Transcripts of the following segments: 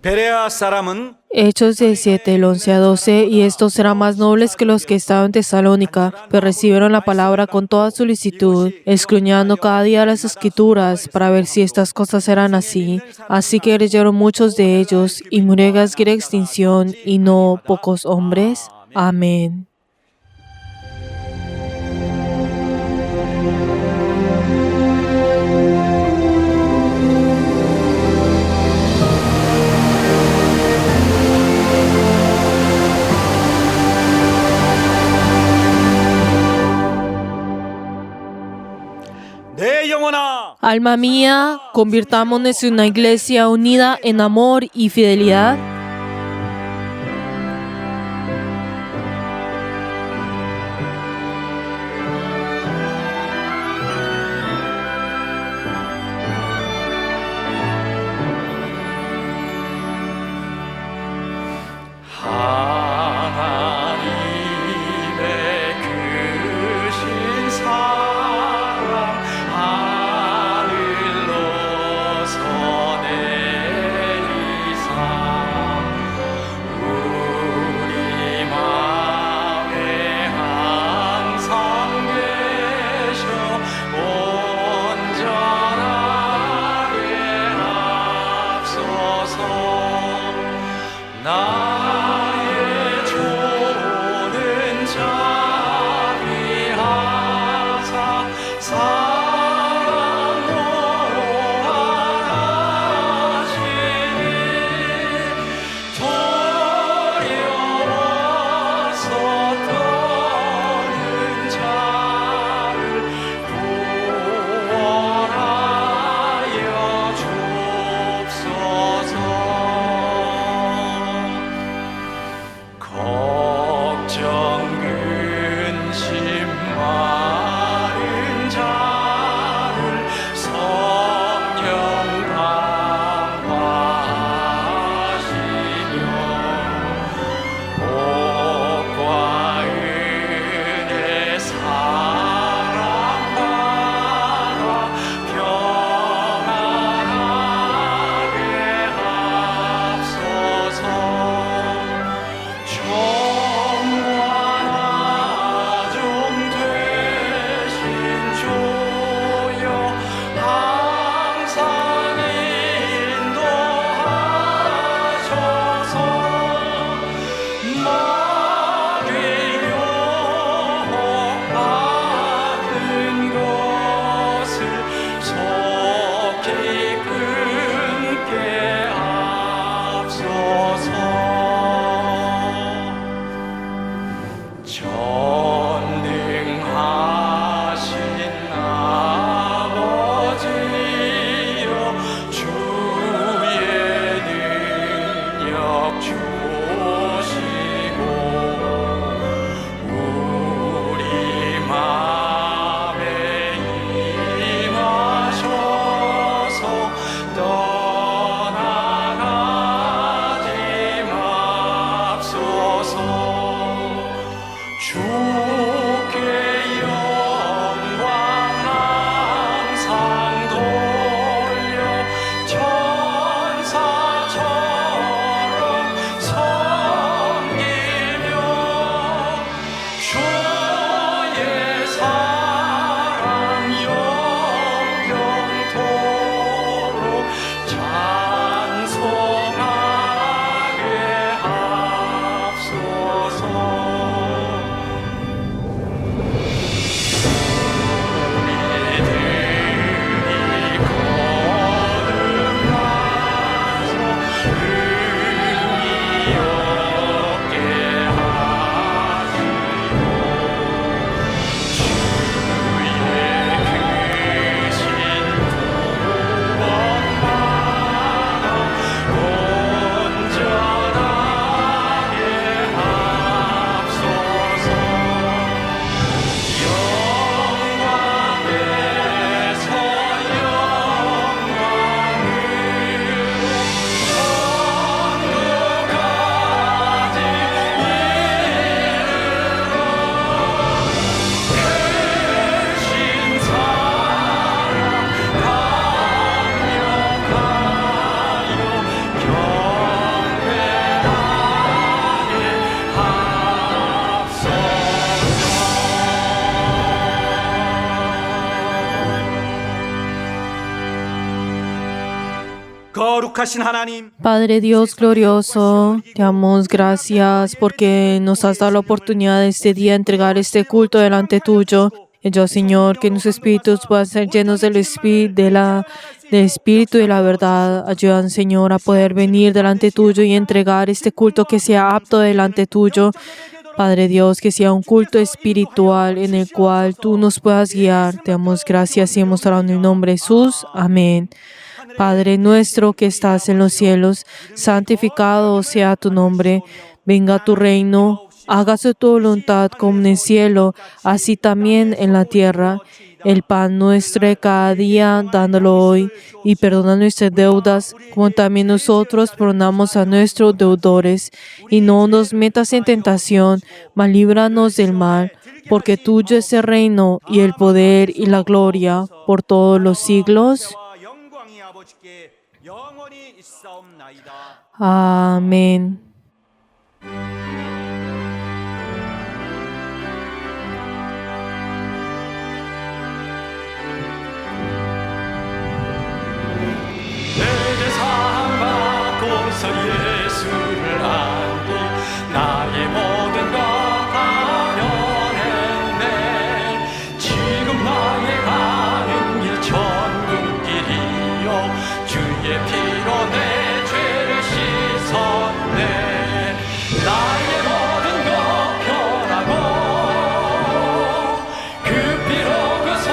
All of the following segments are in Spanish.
베레아 사람은 Hechos 17, el 11 a 12, y estos eran más nobles que los que estaban en Tesalónica, pero recibieron la palabra con toda solicitud, escudriñando cada día las Escrituras para ver si estas cosas eran así. Así que creyeron muchos de ellos, y murió en gran extinción, y no pocos hombres. Amén. 내 영혼아 Alma mía, convirtámonos en una iglesia unida en amor y fidelidad. 하나님의 크신 사랑 하늘로서 내리사 거룩하신 하나님, Padre Dios glorioso, te damos gracias porque nos has dado la oportunidad de este día entregar este culto delante tuyo. Y yo, Señor, que nuestros espíritus puedan ser llenos del espíritu, del espíritu y de la verdad. Ayudan, Señor, a poder venir delante tuyo y entregar este culto que sea apto delante tuyo. Padre Dios, que sea un culto espiritual en el cual tú nos puedas guiar. Te damos gracias y hemos orado en el nombre de Jesús. Amén. Padre nuestro que estás en los cielos, santificado sea tu nombre. Venga tu reino, hágase tu voluntad como en el cielo, así también en la tierra. El pan nuestro de cada día, dándolo hoy, y perdona nuestras deudas, como también nosotros perdonamos a nuestros deudores. Y no nos metas en tentación, mas líbranos del mal, porque tuyo es el reino, y el poder, y la gloria, por todos los siglos. 영광이 아버지께 영원히 있사옵나이다. Amén. 내게 사랑받고서 예수를 알고 나의 모든 것 다 변했네. 지금 나의 가는 길 천국 길이요 주의 피로 내 죄를 씻었네. 나의 모든 것 변하고 그 피로 그서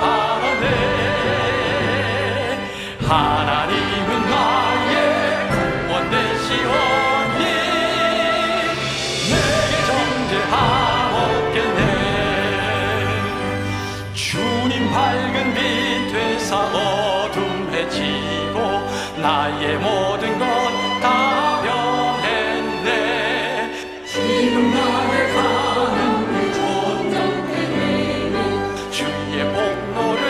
알아내. 하나님은 나의 구원 되시오니 내게 정죄하옵겠네. 주님 밝은 빛 되사 어둠해지고 나의 모든 것 다 변했네. 지금 나의 가는 길 존전되네. 주의 복로를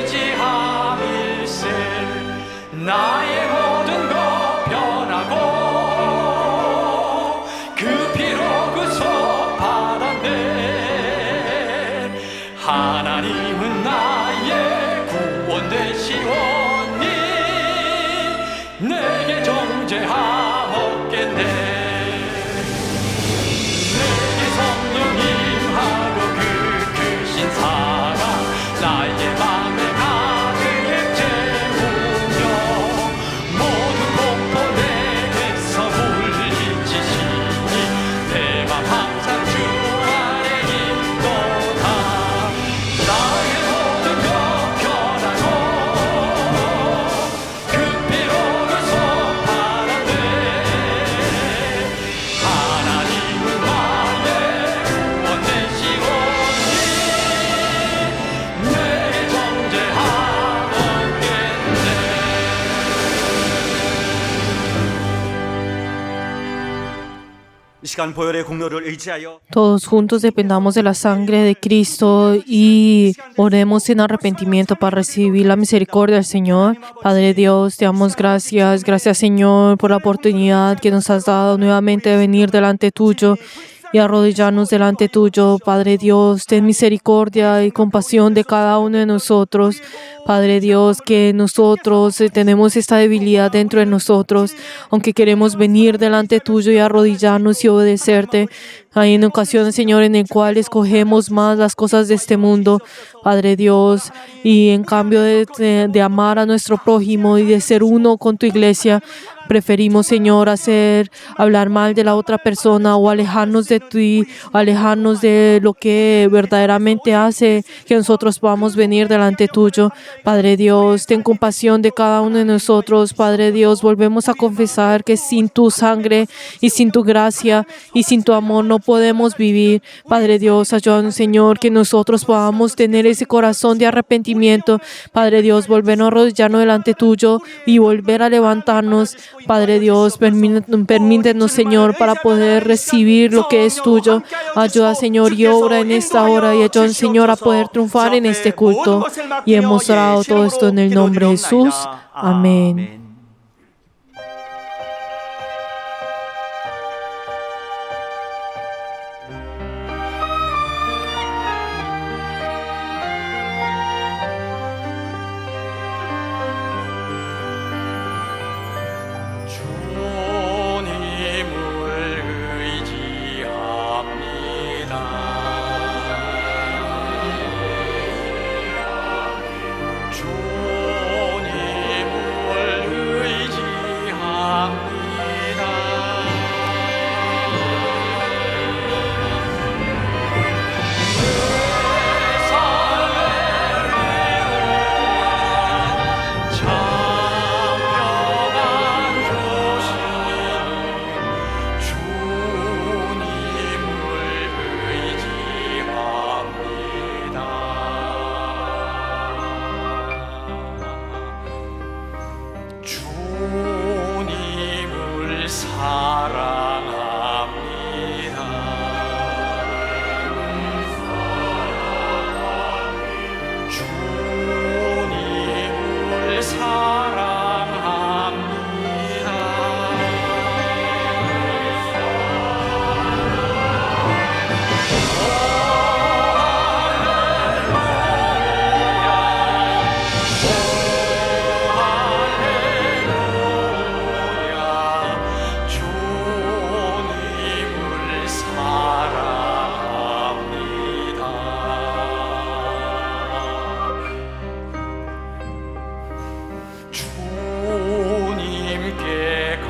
의지함일세. 나의 모든 것 변하고 그 피로 그서 받았네. 하나님은 나의 구원 되시오니 내게 정죄함없겠네. 내게 성령 임하고 그 크신 사랑 나의 맘에 가득 채우며 모든 공포 내게서 물리치시니 내 맘 항상 주 안에 있도다. 나의 모든 것 변하고 그 피로 그서 받았네. 하나님은 나의 구원 되시오니 내게 정죄함없겠네. 이 시간 보혈의 공로를 의지하여 Todos juntos dependamos de la sangre de Cristo y oremos en arrepentimiento para recibir la misericordia del Señor. Padre Dios, te damos gracias. Gracias, Señor, por la oportunidad que nos has dado nuevamente de venir delante tuyo y arrodillarnos delante tuyo. Padre Dios, ten misericordia y compasión de cada uno de nosotros. Padre Dios, que nosotros tenemos esta debilidad dentro de nosotros, aunque queremos venir delante tuyo y arrodillarnos y obedecerte. Hay en ocasiones, Señor, en el cual escogemos más las cosas de este mundo, Padre Dios, y en cambio de amar a nuestro prójimo y de ser uno con tu iglesia, preferimos, Señor, hablar mal de la otra persona o alejarnos de ti, alejarnos de lo que verdaderamente hace que nosotros podamos venir delante tuyo. Padre Dios, ten compasión de cada uno de nosotros. Padre Dios, volvemos a confesar que sin tu sangre y sin tu gracia y sin tu amor no podemos vivir. Padre Dios, ayúdanos, Señor, que nosotros podamos tener ese corazón de arrepentimiento. Padre Dios, volvernos a arrodillarnos delante tuyo y volver a levantarnos. Padre Dios, permítenos, Señor, para poder recibir lo que es tuyo. Ayuda, Señor, y obra en esta hora y ayuda, Señor, a poder triunfar en este culto. Y hemos orado todo esto en el nombre de Jesús. Amén.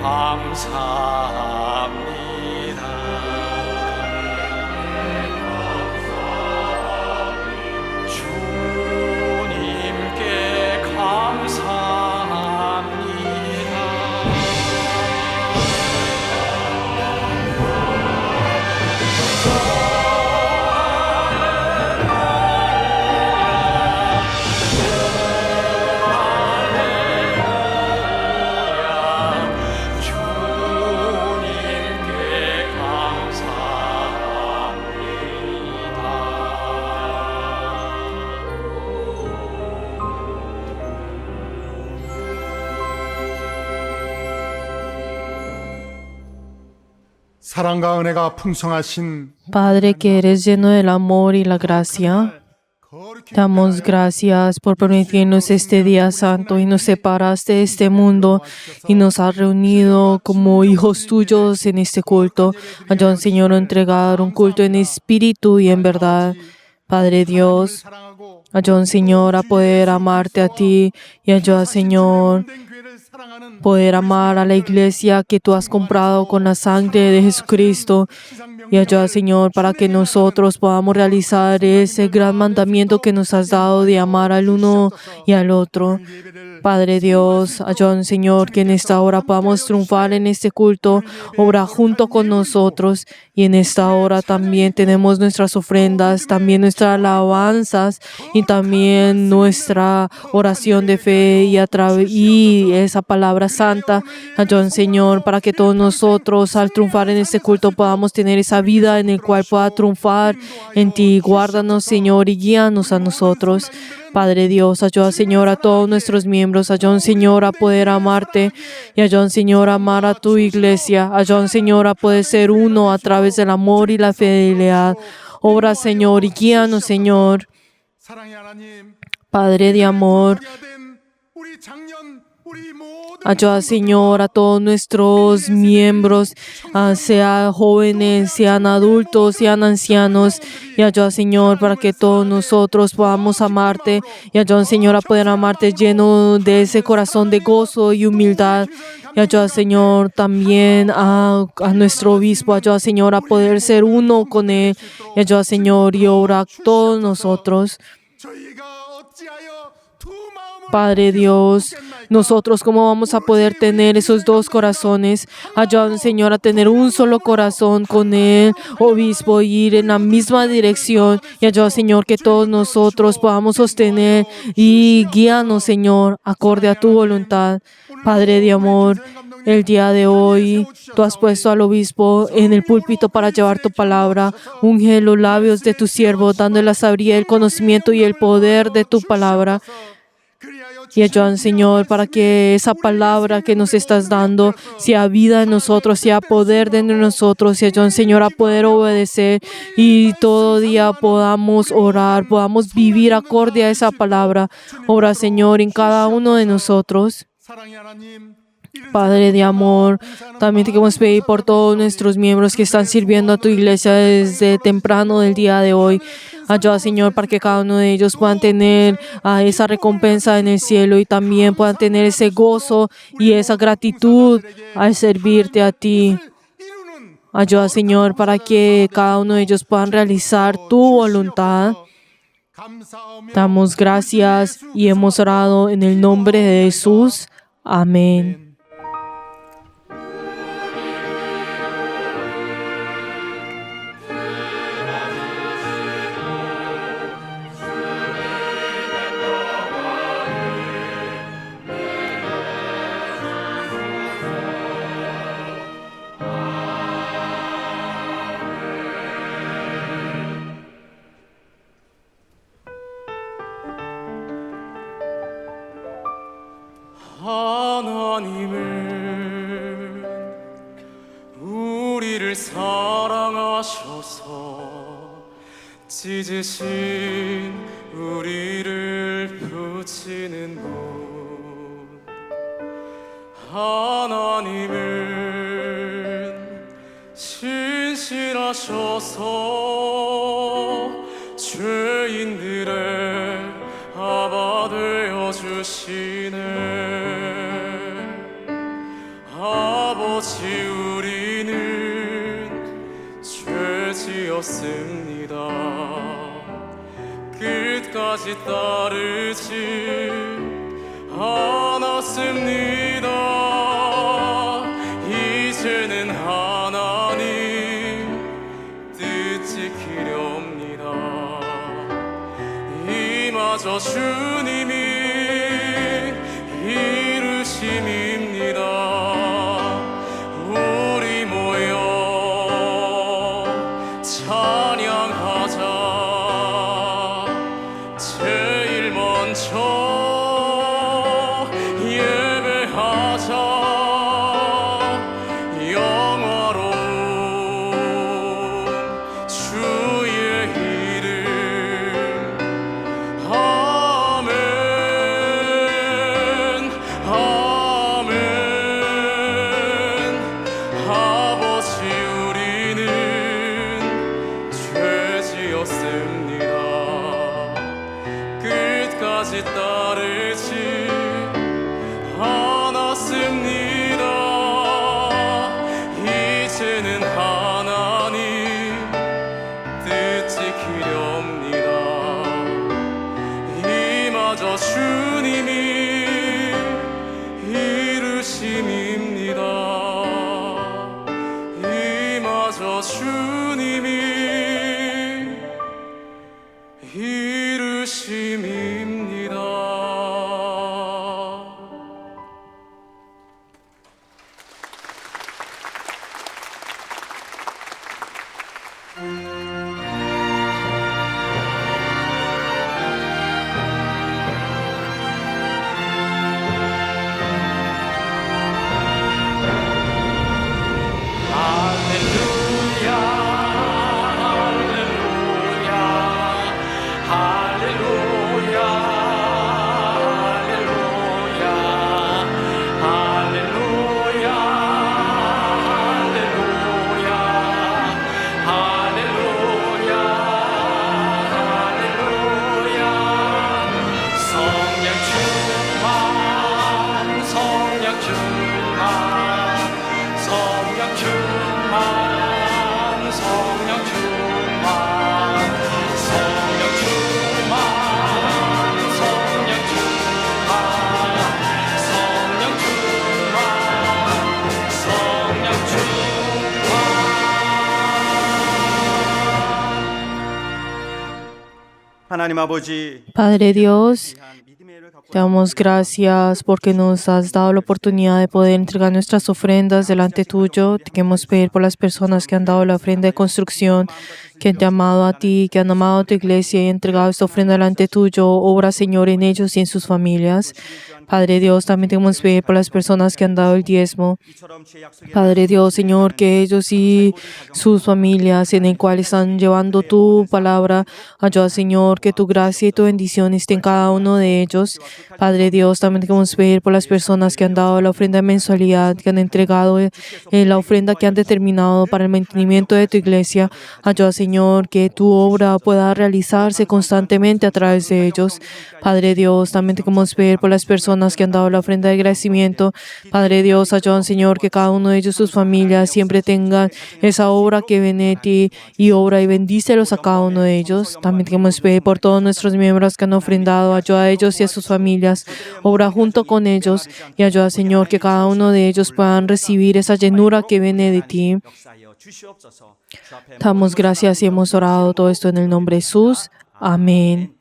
감사합니다. 주님께 감사합니다. 주님께 사랑과 은혜가 풍성하신 Padre, que eres lleno del amor y la gracia, te damos gracias por permitirnos este día santo y nos separaste de este mundo y nos has reunido como hijos tuyos en este culto. Ayúdanos, Señor, a entregar un culto en espíritu y en verdad. Padre Dios, ayúdanos, Señor, a poder amarte a ti y ayuda, Señor, poder amar a la iglesia que tú has comprado con la sangre de Jesucristo. Y ayuda, Señor, para que nosotros podamos realizar ese gran mandamiento que nos has dado de amar al uno y al otro. Padre Dios, ayúdanos, Señor, que en esta hora podamos triunfar en este culto. Obra junto con nosotros. Y en esta hora también tenemos nuestras ofrendas, también nuestras alabanzas y también nuestra oración de fe y esa palabra santa. Ayúdanos, Señor, para que todos nosotros al triunfar en este culto podamos tener esa vida en el cual pueda triunfar en ti. Guárdanos, Señor, y guíanos a nosotros. Padre Dios, ayuda, Señor, a todos nuestros miembros. Ayuda, Señor, a poder amarte y ayuda, Señor, a amar a tu iglesia. Ayuda, Señor, a poder ser uno a través del amor y la fidelidad. Obra, Señor, y guíanos, Señor. Padre de amor, ayuda, Señor, a todos nuestros miembros, sean jóvenes, sean adultos, sean ancianos. Y ayuda, Señor, para que todos nosotros podamos amarte. Y ayuda, Señor, a poder amarte lleno de ese corazón de gozo y humildad. Y ayuda, Señor, también a nuestro obispo. Ayuda, Señor, a poder ser uno con él. Y ayuda, Señor, y obra a todos nosotros. Padre Dios, nosotros cómo vamos a poder tener esos dos corazones. Ayúdanos, Señor, a tener un solo corazón con el obispo y ir en la misma dirección. Y ayúdanos, Señor, que todos nosotros podamos sostener y guíanos, Señor, acorde a tu voluntad. Padre de amor, el día de hoy tú has puesto al obispo en el púlpito para llevar tu palabra. Unge los labios de tu siervo, dándole la sabiduría, el conocimiento y el poder de tu palabra. Y ayúdanos, Señor, para que esa palabra que nos estás dando sea vida en nosotros, sea poder dentro de nosotros. Y ayúdanos, Señor, a poder obedecer y todo día podamos orar, podamos vivir acorde a esa palabra. Obra, Señor, en cada uno de nosotros. Padre de amor, también te queremos pedir por todos nuestros miembros que están sirviendo a tu iglesia desde temprano del día de hoy. Ayuda, Señor, para que cada uno de ellos puedan tener esa recompensa en el cielo y también puedan tener ese gozo y esa gratitud al servirte a ti. Ayuda, Señor, para que cada uno de ellos puedan realizar tu voluntad. Damos gracias y hemos orado en el nombre de Jesús. Amén. 하나님은 우리를 사랑하셔서 찢으신 우리를 붙이는 분. 하나님은 신실하셔서 죄인들의 아바 되어 주시네. 아바 아버지 우리는 죄 지었습니다. 끝까지 따르지 않았습니다. 이제는 하나님 뜻 지키렵니다. 이마저 주님이 이루심입니다. 우리 모여 찬양하자. 제일 먼저 예배하자. 영화로운 주의 이름. 아멘 아멘. 아버지 우리는 죄 지었습니다. 끝까지 따르지 않았습니다. 이제는 하나님 뜻 지키렵니다. 이마저 주님이 이루심입니다. 이마저 주님이 이루심입니다. 할렐루야 할렐루야 할렐루야 할렐루야 할렐루야 할렐루야 할렐루야 할렐루야. 성령 충만 성령 충만 성령 충만 성령 충만 성령 충만 성령 충만 성령 충만 성령 충만. 하나님 아버지, Padre Dios, 귀한 믿음의 예를 갖고 te damos gracias porque nos has dado la oportunidad de poder entregar nuestras ofrendas delante tuyo. Te queremos pedir por las personas que han dado la ofrenda de construcción, que te han amado a ti, que han amado a tu iglesia y entregado esta ofrenda delante tuyo. Obra, Señor, en ellos y en sus familias. Padre Dios, también te queremos pedir por las personas que han dado el diezmo. 이처럼 주의 약속에 Padre Dios, Señor, que ellos y sus familias en el cual están llevando tu palabra, ayuda, Señor, que tu gracia y tu bendición esté en cada uno de ellos. Padre Dios, también te queremos pedir por las personas que han dado la ofrenda de mensualidad, que han entregado la ofrenda que han determinado para el mantenimiento de tu iglesia. Ayuda, Señor, que tu obra pueda realizarse constantemente a través de ellos. Padre Dios, también te queremos pedir por las personas que han dado la ofrenda de agradecimiento. Padre Dios, ayuda, Señor, que cada uno de ellos, sus familias, siempre tengan esa obra que viene de ti y obra y bendícelos a cada uno de ellos. También te queremos pedir por todos nuestros miembros que han ofrendado. Ayuda a ellos y a sus familias. Obra junto con ellos y ayuda, Señor, que cada uno de ellos puedan recibir esa llenura que viene de ti. 역사하여 주시옵소서. 주 앞에 Damos gracias y hemos orado todo esto en el nombre de Jesús. Amén.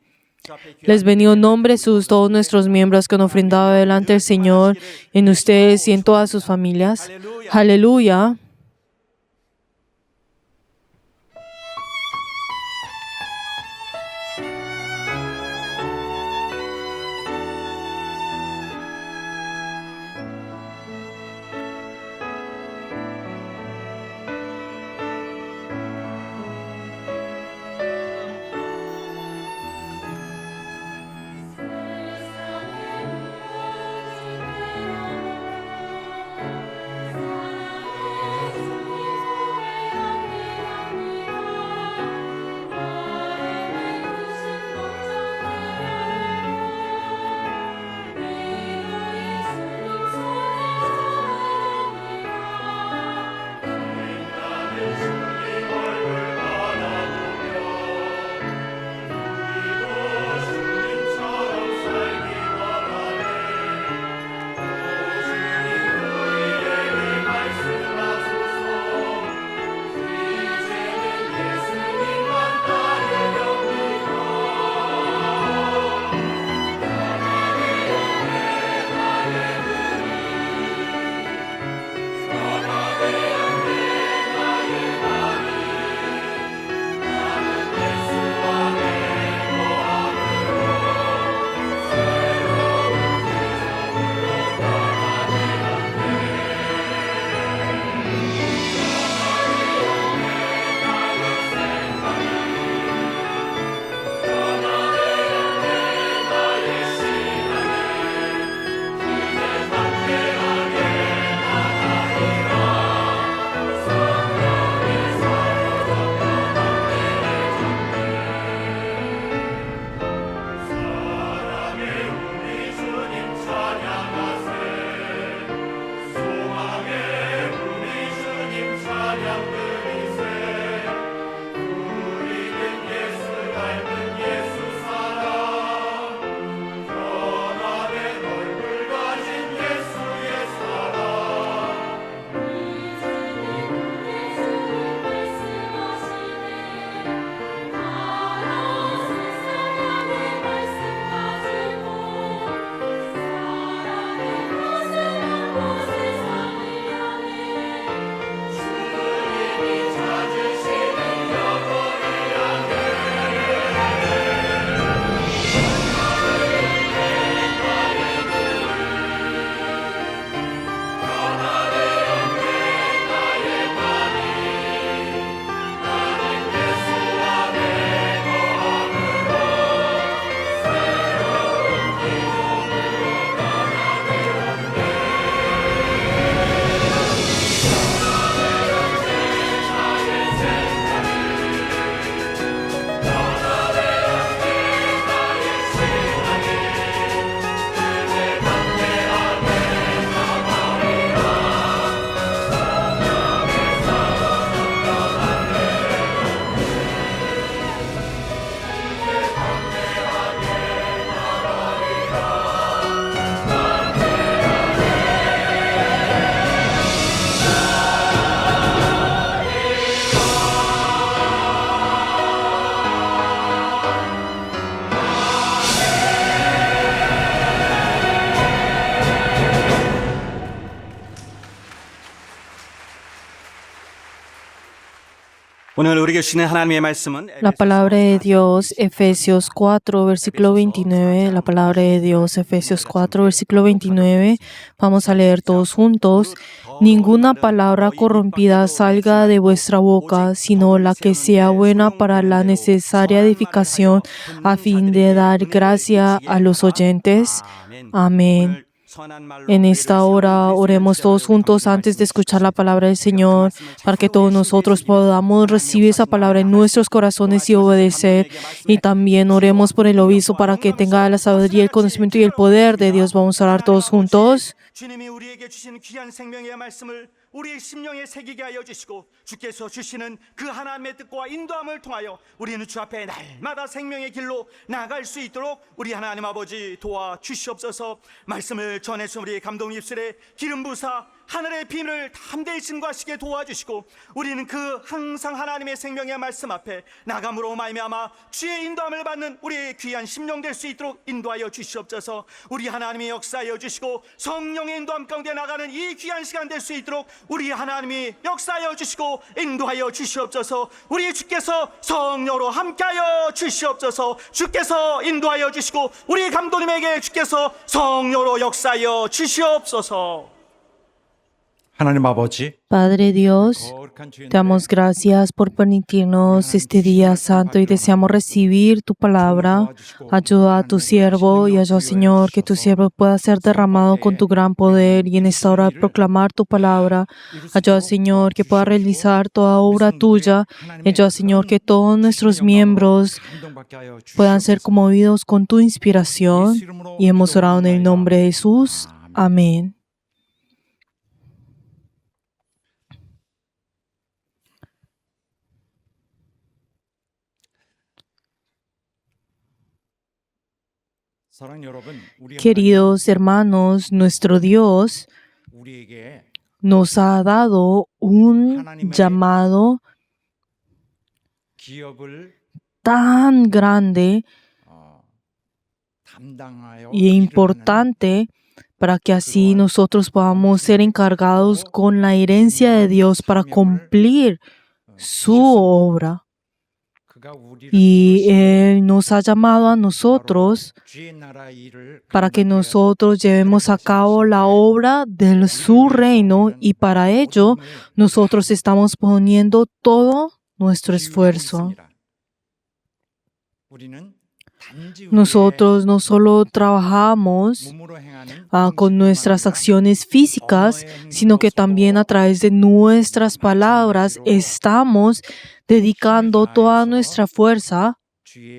Les bendigo en nombre de Jesús todos nuestros miembros que han ofrendado delante del Señor, en ustedes y en todas sus familias. Aleluya. 오늘 우리에게 주시는 하나님의 말씀은 La palabra de Dios, Efesios 4, versículo 29. La palabra de Dios, Efesios 4, versículo 29. Vamos a leer todos juntos. Ninguna palabra corrompida salga de vuestra boca, sino la que sea buena para la necesaria edificación, a fin de dar gracia a los oyentes. Amén. En esta hora oremos todos juntos antes de escuchar la palabra del Señor, para que todos nosotros podamos recibir esa palabra en nuestros corazones y obedecer. Y también oremos por el obispo para que tenga la sabiduría, el conocimiento y el poder de Dios. Vamos a orar todos juntos. 주님이 우리에게 주신 귀한 생명의 말씀을 우리의 심령에 새기게 하여 주시고 주께서 주시는 그 하나님의 뜻과 인도함을 통하여 우리는 주 앞에 날마다 생명의 길로 나아갈 수 있도록 우리 하나님 아버지 도와 주시옵소서. 말씀을 전해서 우리의 감동 입술에 기름 부사 하늘의 비밀을 담대히 증거하시게 도와주시고 우리는 그 항상 하나님의 생명의 말씀 앞에 나감으로 말미암아 주의 인도함을 받는 우리의 귀한 심령 될 수 있도록 인도하여 주시옵소서. 우리 하나님의 역사하여 주시고 성령의 인도함 가운데 나가는 이 귀한 시간 될 수 있도록 우리 하나님이 역사하여 주시고 인도하여 주시옵소서. 우리 주께서 성령으로 함께하여 주시옵소서. 주께서 인도하여 주시고 우리 감독님에게 주께서 성령으로 역사하여 주시옵소서. 하나님 아버지, Padre Dios, te damos gracias por permitirnos este día santo y deseamos recibir tu palabra. Ayuda a tu siervo y ayuda, Señor, que tu siervo pueda ser derramado con tu gran poder y en esta hora proclamar tu palabra. Ayuda, Señor, que pueda realizar toda obra tuya. Ayuda, Señor, que todos nuestros miembros puedan ser conmovidos con tu inspiración. Y hemos orado en el nombre de Jesús. Amén. Queridos hermanos, nuestro Dios 우리에게 nos ha dado un llamado 기업을 tan grande 담당하여 y importante para que así nosotros podamos ser encargados con la herencia de Dios para cumplir su obra. Y Él nos ha llamado a nosotros para que nosotros llevemos a cabo la obra de su reino y para ello nosotros estamos poniendo todo nuestro esfuerzo. Nosotros no solo trabajamos con nuestras acciones físicas, sino que también a través de nuestras palabras estamos dedicando toda nuestra fuerza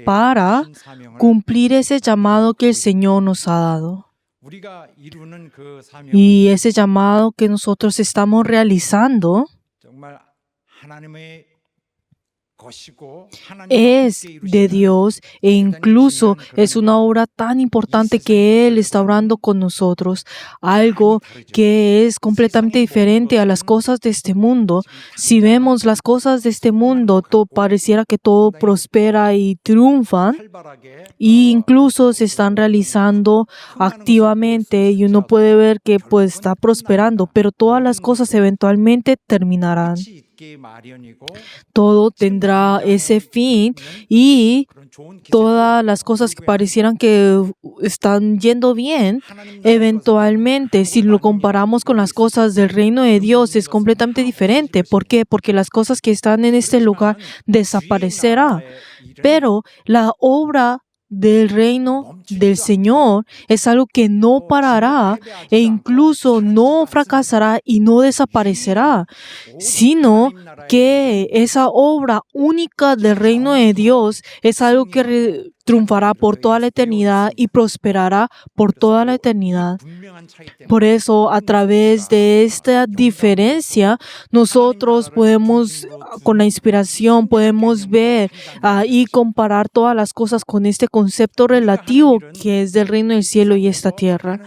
para cumplir ese llamado que el Señor nos ha dado. Y ese llamado que nosotros estamos realizando es de Dios e incluso es una obra tan importante que Él está obrando con nosotros, algo que es completamente diferente a las cosas de este mundo. Si vemos las cosas de este mundo, pareciera que todo prospera y triunfa, e incluso se están realizando activamente y uno puede ver que pues está prosperando, pero todas las cosas eventualmente terminarán. Todo tendrá ese fin y todas las cosas que parecieran que están yendo bien, eventualmente, si lo comparamos con las cosas del reino de Dios, es completamente diferente. ¿Por qué? Porque las cosas que están en este lugar desaparecerán. Pero la obra del reino del Señor es algo que no parará e incluso no fracasará y no desaparecerá, sino que esa obra única del reino de Dios es algo que triunfará por toda la eternidad y prosperará por toda la eternidad. Por eso, a través de esta diferencia, nosotros podemos, con la inspiración, podemos ver y comparar todas las cosas con este concepto relativo que es del reino del cielo y esta tierra.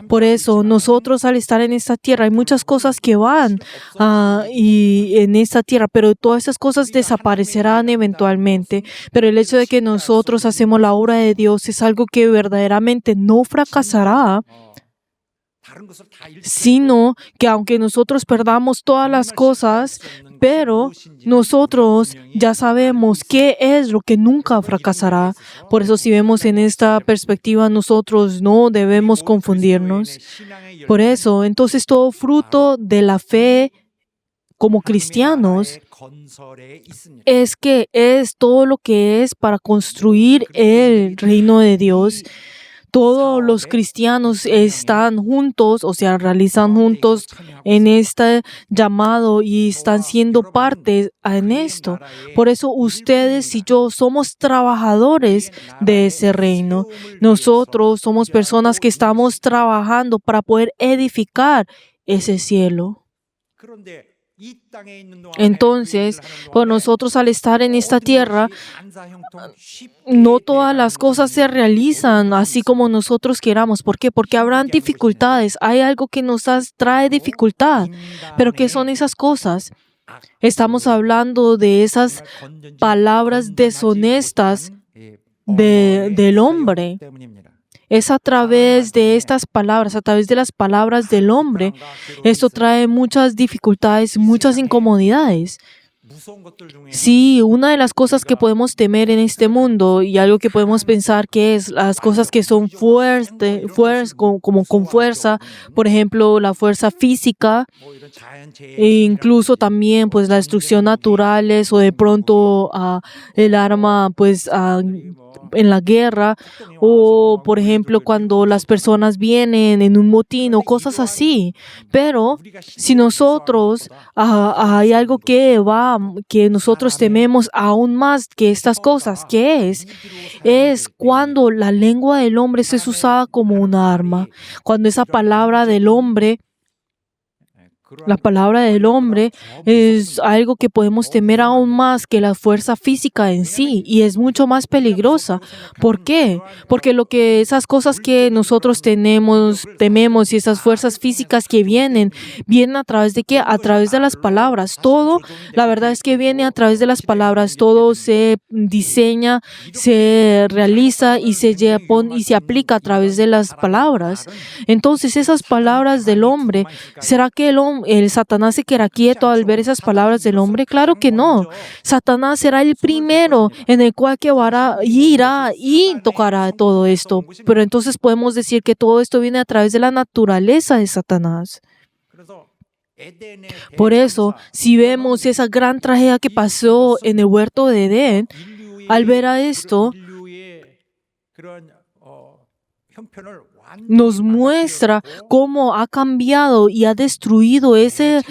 Por eso, nosotros al estar en esta tierra, hay muchas cosas que van y en esta tierra, pero todas esas cosas desaparecerán eventualmente. Pero el hecho de que nosotros hacemos la obra de Dios es algo que verdaderamente no fracasará, sino que aunque nosotros perdamos todas las cosas, Pero nosotros ya sabemos qué es lo que nunca fracasará. Por eso si vemos en esta perspectiva, nosotros no debemos confundirnos. Por eso, entonces todo fruto de la fe como cristianos es que es todo lo que es para construir el reino de Dios. Todos los cristianos están juntos, o sea, realizan juntos en este llamado y están siendo parte en esto. Por eso ustedes y yo somos trabajadores de ese reino. Nosotros somos personas que estamos trabajando para poder edificar ese cielo. Entonces, por nosotros al estar en esta tierra, no todas las cosas se realizan así como nosotros queramos. ¿Por qué? Porque habrán dificultades. Hay algo que nos trae dificultad. ¿Pero qué son esas cosas? Estamos hablando de esas palabras deshonestas del hombre. Es a través de estas palabras, a través de las palabras del hombre, esto trae muchas dificultades, muchas incomodidades. Sí, una de las cosas que podemos temer en este mundo y algo que podemos pensar que es las cosas que son como con fuerza, por ejemplo, la fuerza física, e incluso también pues la destrucción naturales o de pronto el arma pues en la guerra o por ejemplo cuando las personas vienen en un motín o cosas así. Pero si nosotros hay algo que nosotros tememos aún más que estas cosas, ¿qué es? Es cuando la lengua del hombre es usada como una arma. Cuando esa palabra del hombre, la palabra del hombre es algo que podemos temer aún más que la fuerza física en sí y es mucho más peligrosa. ¿Por qué? Porque esas cosas que nosotros tememos y esas fuerzas físicas que vienen a través de ¿qué? A través de las palabras. Todo, la verdad es que viene a través de las palabras. Todo se diseña, se realiza y se aplica a través de las palabras. Entonces, esas palabras del hombre, ¿será que el Satanás se quedará quieto al ver esas palabras del hombre? Claro que no. Satanás será el primero en el cual que irá y tocará todo esto. Pero entonces podemos decir que todo esto viene a través de la naturaleza de Satanás. Por eso, si vemos esa gran tragedia que pasó en el huerto de Edén, al ver a esto, nos muestra cómo ha cambiado y ha destruido ese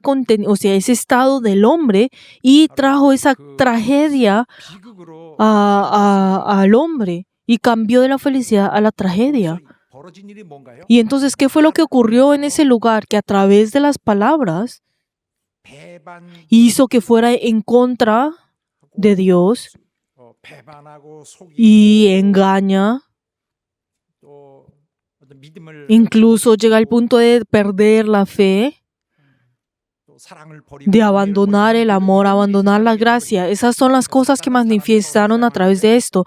contenido, o sea, ese estado del hombre y trajo esa tragedia al hombre y cambió de la felicidad a la tragedia. Y entonces, ¿qué fue lo que ocurrió en ese lugar? Que a través de las palabras hizo que fuera en contra de Dios y engaña. Incluso llega al punto de perder la fe, de abandonar el amor, abandonar la gracia. Esas son las cosas que manifestaron a través de esto.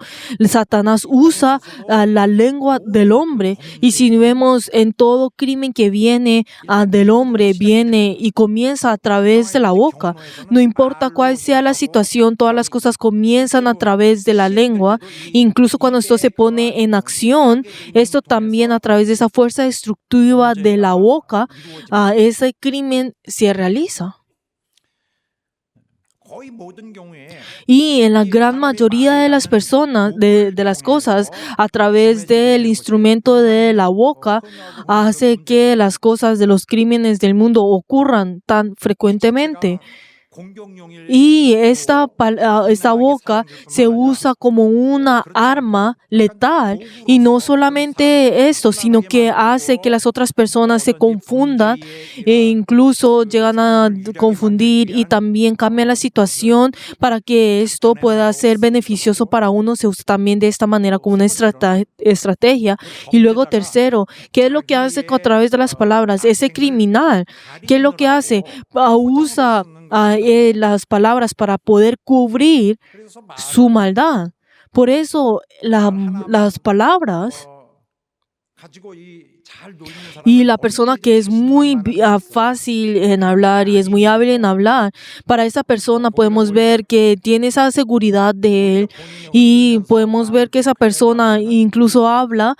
Satanás usa la lengua del hombre y si vemos en todo crimen que viene del hombre, viene y comienza a través de la boca. No importa cuál sea la situación, todas las cosas comienzan a través de la lengua. Incluso cuando esto se pone en acción, esto también a través de esa fuerza destructiva de la boca, ese crimen se realiza. Y en la gran mayoría de las personas, de las cosas, a través del instrumento de la boca, hace que las cosas de los crímenes del mundo ocurran tan frecuentemente. Y esta boca se usa como una arma letal y no solamente esto, sino que hace que las otras personas se confundan e incluso llegan a confundir y también cambia la situación para que esto pueda ser beneficioso para uno. Se usa también de esta manera como una estrategia. Y luego tercero, ¿qué es lo que hace a través de las palabras? Ese criminal, ¿qué es lo que hace? Usa las palabras para poder cubrir su maldad. Por eso las palabras Y la persona que es muy fácil en hablar y es muy hábil en hablar, para esa persona podemos ver que tiene esa seguridad de él y podemos ver que esa persona incluso habla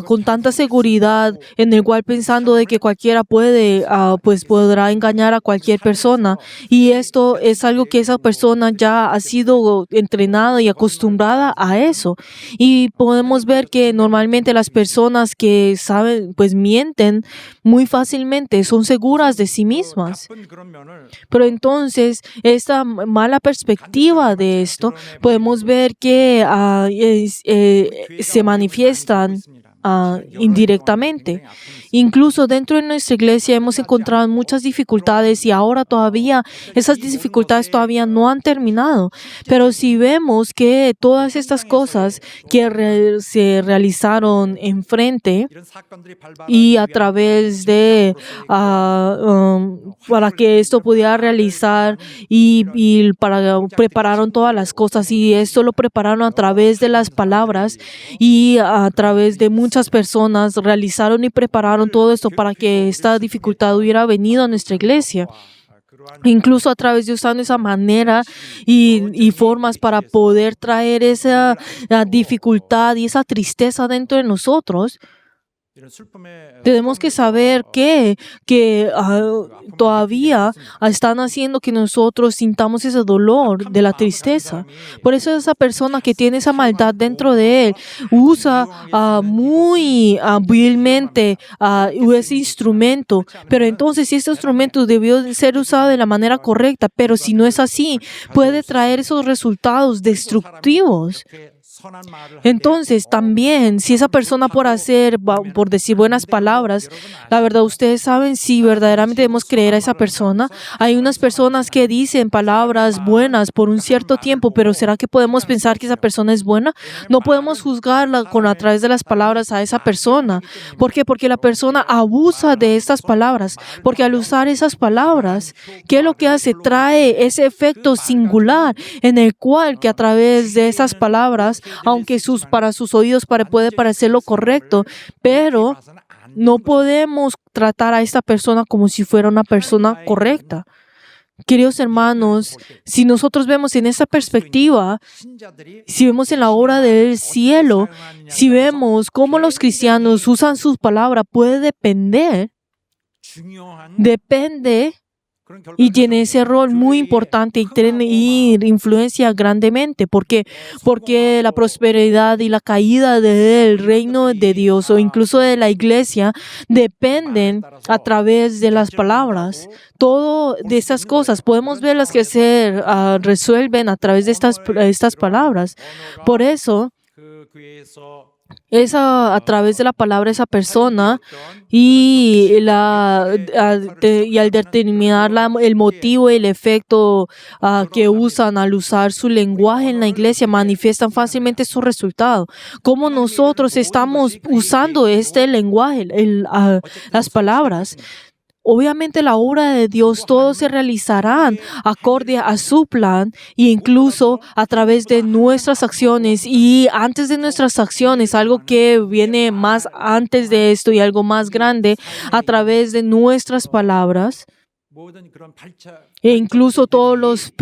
con tanta seguridad en el cual pensando de que cualquiera pues podrá engañar a cualquier persona. Y esto es algo que esa persona ya ha sido entrenada y acostumbrada a eso. Y podemos ver que normalmente las personas que saben, pues mienten muy fácilmente, son seguras de sí mismas. Pero entonces, esta mala perspectiva de esto, podemos ver que se manifiestan indirectamente. Incluso dentro de nuestra iglesia hemos encontrado muchas dificultades y ahora todavía esas dificultades todavía no han terminado. Pero si vemos que todas estas cosas que se realizaron enfrente y a través de para que esto pudiera realizar y prepararon todas las cosas y esto lo prepararon a través de las palabras y a través de muchas personas realizaron y prepararon todo esto para que esta dificultad hubiera venido a nuestra iglesia. Incluso a través de usando esa manera y formas para poder traer esa dificultad y esa tristeza dentro de nosotros. Tenemos que saber que todavía están haciendo que nosotros sintamos ese dolor de la tristeza. Por eso esa persona que tiene esa maldad dentro de él usa muy hábilmente ese instrumento. Pero entonces si este instrumento debió de ser usado de la manera correcta, pero si no es así, puede traer esos resultados destructivos. Entonces también si esa persona por decir buenas palabras, la verdad ustedes saben si verdaderamente debemos creer a esa persona. Hay unas personas que dicen palabras buenas por un cierto tiempo, pero ¿será que podemos pensar que esa persona es buena? No podemos juzgarla a través de las palabras a esa persona. ¿Por qué? Porque la persona abusa de estas palabras, porque al usar esas palabras, ¿qué es lo que hace? Trae ese efecto singular en el cual que a través de esas palabras, aunque para sus oídos puede parecer lo correcto, pero no podemos tratar a esta persona como si fuera una persona correcta. Queridos hermanos, si nosotros vemos en esa perspectiva, si vemos en la obra del cielo, si vemos cómo los cristianos usan sus palabras, depende y tiene ese rol muy importante y influencia grandemente. ¿Por qué? Porque la prosperidad y la caída del reino de Dios o incluso de la iglesia dependen a través de las palabras. Todo de esas cosas podemos ver las que se resuelven a través de estas palabras. Por eso, a través de la palabra de esa persona y al determinar el motivo y el efecto que usan al usar su lenguaje en la iglesia, manifiestan fácilmente su resultado. Cómo nosotros estamos usando este lenguaje, las palabras. Obviamente la obra de Dios, todos se realizarán acorde a su plan e incluso a través de nuestras acciones y antes de nuestras acciones, algo que viene más antes de esto y algo más grande, a través de nuestras palabras. E incluso todos los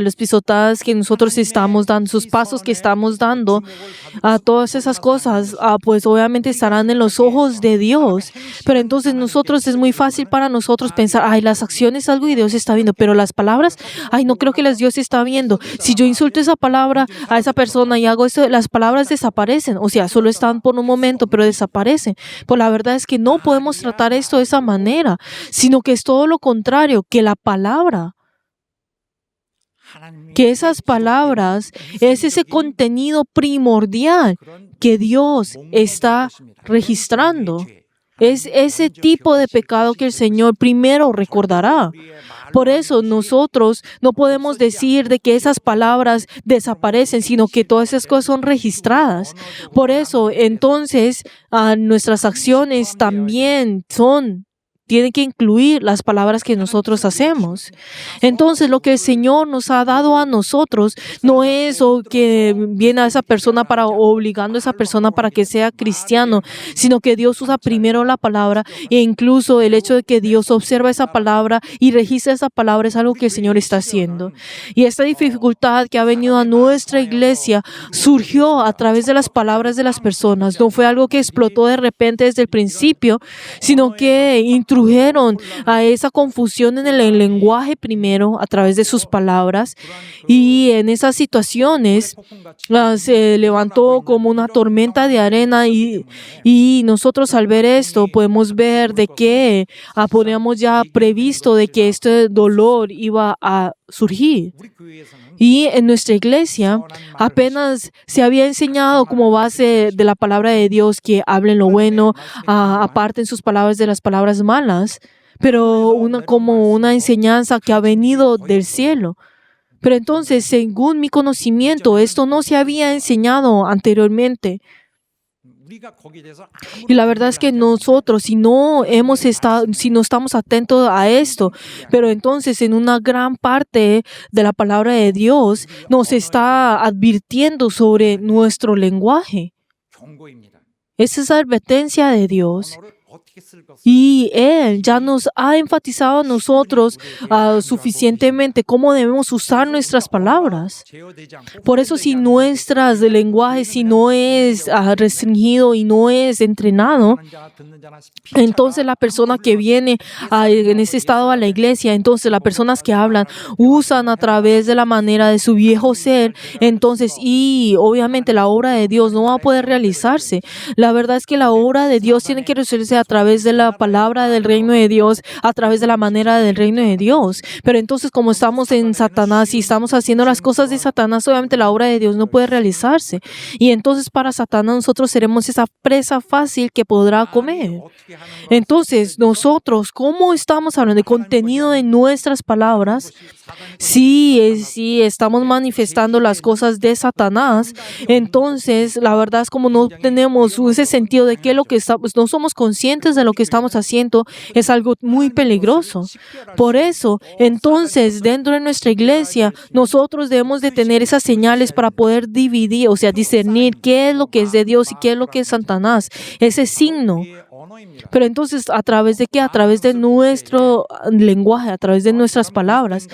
las pisotadas que nosotros estamos dando, sus pasos que estamos dando, todas esas cosas, pues obviamente estarán en los ojos de Dios. Pero entonces es muy fácil para nosotros pensar, las acciones algo y Dios está viendo, pero las palabras, no creo que Dios está viendo. Si yo insulto esa palabra a esa persona y hago eso, las palabras desaparecen. O sea, solo están por un momento, pero desaparecen. Pues la verdad es que no podemos tratar esto de esa manera, sino que es todo lo contrario, que la palabra, que esas palabras es ese contenido primordial que Dios está registrando. Es ese tipo de pecado que el Señor primero recordará. Por eso nosotros no podemos decir de que esas palabras desaparecen, sino que todas esas cosas son registradas. Por eso entonces nuestras acciones también son tiene que incluir las palabras que nosotros hacemos. Entonces, lo que el Señor nos ha dado a nosotros no es que viene a esa persona obligando a esa persona para que sea cristiano, sino que Dios usa primero la palabra, e incluso el hecho de que Dios observa esa palabra y registra esa palabra es algo que el Señor está haciendo. Y esta dificultad que ha venido a nuestra iglesia surgió a través de las palabras de las personas. No fue algo que explotó de repente desde el principio, sino que introdujeron a esa confusión en el lenguaje primero a través de sus palabras, y en esas situaciones se levantó como una tormenta de arena, y nosotros al ver esto podemos ver de que poníamos ya previsto de que este dolor iba a surgir. Y en nuestra iglesia apenas se había enseñado como base de la palabra de Dios que hablen lo bueno, aparten sus palabras de las palabras malas, pero como una enseñanza que ha venido del cielo. Pero entonces, según mi conocimiento, esto no se había enseñado anteriormente. Y la verdad es que nosotros, si no estamos atentos a esto, pero entonces en una gran parte de la palabra de Dios nos está advirtiendo sobre nuestro lenguaje. Esa es la advertencia de Dios. Y Él ya nos ha enfatizado a nosotros suficientemente cómo debemos usar nuestras palabras. Por eso, si nuestro lenguaje si no es restringido y no es entrenado, entonces la persona que viene en ese estado a la iglesia, entonces las personas que hablan usan a través de la manera de su viejo ser, entonces, y obviamente la obra de Dios no va a poder realizarse. La verdad es que la obra de Dios tiene que realizarse a través de la palabra del reino de Dios, a través de la manera del reino de Dios. Pero entonces, como estamos en Satanás y estamos haciendo las cosas de Satanás, obviamente la obra de Dios no puede realizarse. Y entonces para Satanás nosotros seremos esa presa fácil que podrá comer. Entonces, nosotros, ¿cómo estamos hablando de contenido de nuestras palabras? Si estamos manifestando las cosas de Satanás, entonces la verdad es como no tenemos ese sentido de que no somos conscientes de lo que estamos haciendo, es algo muy peligroso. Por eso, entonces, dentro de nuestra iglesia, nosotros debemos de tener esas señales para poder dividir, o sea, discernir qué es lo que es de Dios y qué es lo que es Satanás, ese signo. Pero entonces, ¿a través de qué? A través de nuestro lenguaje, a través de nuestras palabras.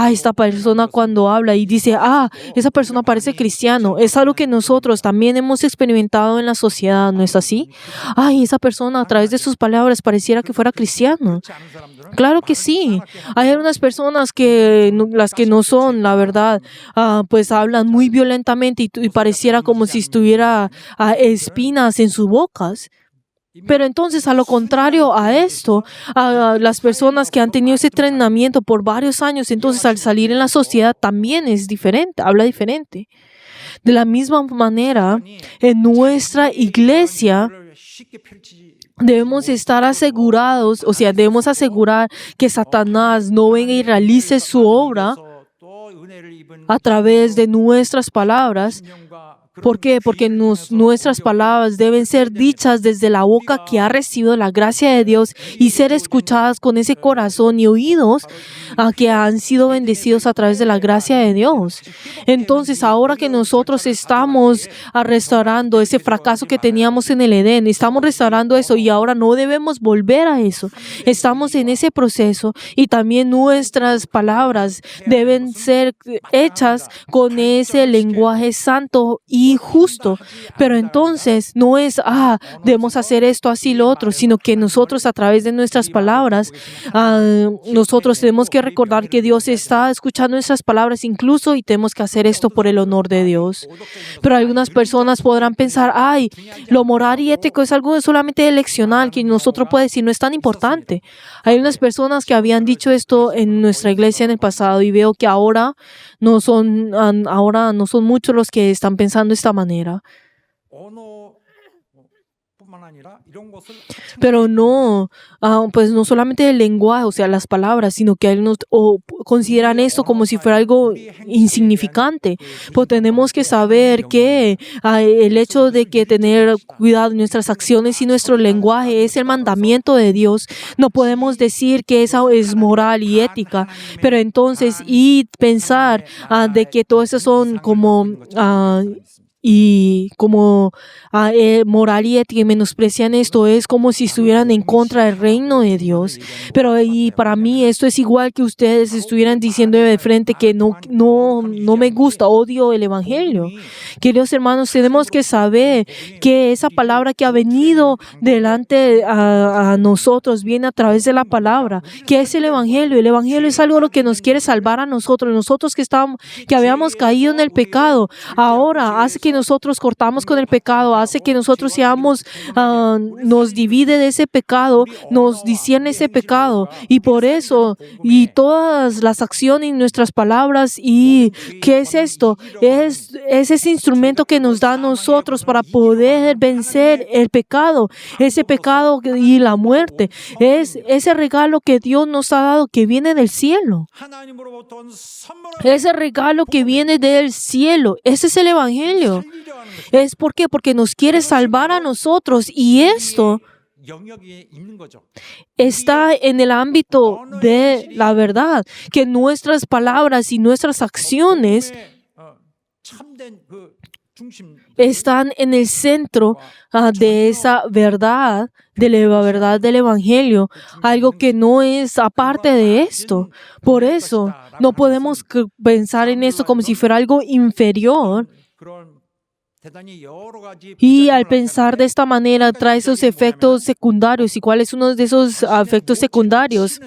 Esta persona cuando habla y dice, esa persona parece cristiano. Es algo que nosotros también hemos experimentado en la sociedad, ¿no es así? Esa persona a través de sus palabras pareciera que fuera cristiano. Claro que sí. Hay algunas personas las que no son, la verdad, pues hablan muy violentamente y pareciera como si estuviera espinas en sus bocas. Pero entonces, a lo contrario a esto, las personas que han tenido ese entrenamiento por varios años, entonces al salir en la sociedad también es diferente, habla diferente. De la misma manera, en nuestra iglesia debemos estar asegurados, o sea, debemos asegurar que Satanás no venga y realice su obra a través de nuestras palabras. ¿Por qué? Porque nuestras palabras deben ser dichas desde la boca que ha recibido la gracia de Dios y ser escuchadas con ese corazón y oídos que han sido bendecidos a través de la gracia de Dios. Entonces, ahora que nosotros estamos restaurando ese fracaso que teníamos en el Edén, estamos restaurando eso y ahora no debemos volver a eso. Estamos en ese proceso y también nuestras palabras deben ser hechas con ese lenguaje santo y justo. Pero entonces no es, debemos hacer esto, así, lo otro, sino que nosotros a través de nuestras palabras, nosotros tenemos que recordar que Dios está escuchando nuestras palabras incluso y tenemos que hacer esto por el honor de Dios. Pero algunas personas podrán pensar, lo moral y ético es algo solamente eleccional que nosotros podemos decir no es tan importante. Hay unas personas que habían dicho esto en nuestra iglesia en el pasado y veo que ahora no son muchos los que están pensando de esta manera. Pero no, pues no solamente el lenguaje, o sea, las palabras, sino que consideran esto como si fuera algo insignificante. Pues tenemos que saber que el hecho de que tener cuidado en nuestras acciones y nuestro lenguaje es el mandamiento de Dios. No podemos decir que eso es moral y ética, pero entonces y pensar de que todo eso son como moral y ética y menosprecian esto, es como si estuvieran en contra del reino de Dios. Pero y para mí esto es igual que ustedes estuvieran diciendo de frente que no me gusta, odio el evangelio. Queridos hermanos, tenemos que saber que esa palabra que ha venido delante a nosotros viene a través de la palabra, que es el evangelio. El evangelio es algo lo que nos quiere salvar a nosotros que habíamos caído en el pecado. Ahora hace que nosotros cortamos con el pecado, hace que nosotros nos divide de ese pecado, nos discierne ese pecado, y por eso y todas las acciones y nuestras palabras. ¿Y qué es esto? Es ese instrumento que nos da a nosotros para poder vencer el pecado, ese pecado y la muerte. Es ese regalo que Dios nos ha dado, que viene del cielo. Ese regalo que viene del cielo, ese es el evangelio. ¿Es por qué? Porque nos quiere salvar a nosotros, y esto está en el ámbito de la verdad, que nuestras palabras y nuestras acciones están en el centro de esa verdad, de la verdad del evangelio, algo que no es aparte de esto. Por eso no podemos pensar en esto como si fuera algo inferior. Y al pensar de esta manera trae esos efectos secundarios. ¿Y cuál es uno de esos efectos secundarios?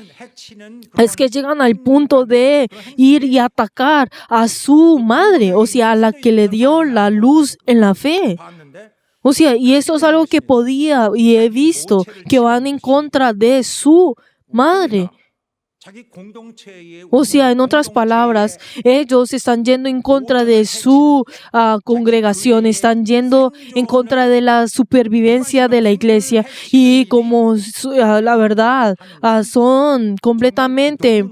Es que llegan al punto de ir y atacar a su madre, o sea, a la que le dio la luz en la fe. O sea, y esto es algo que podía y he visto que van en contra de su madre. O sea, en otras palabras, ellos están yendo en contra de su congregación, están yendo en contra de la supervivencia de la iglesia, y como la verdad son completamente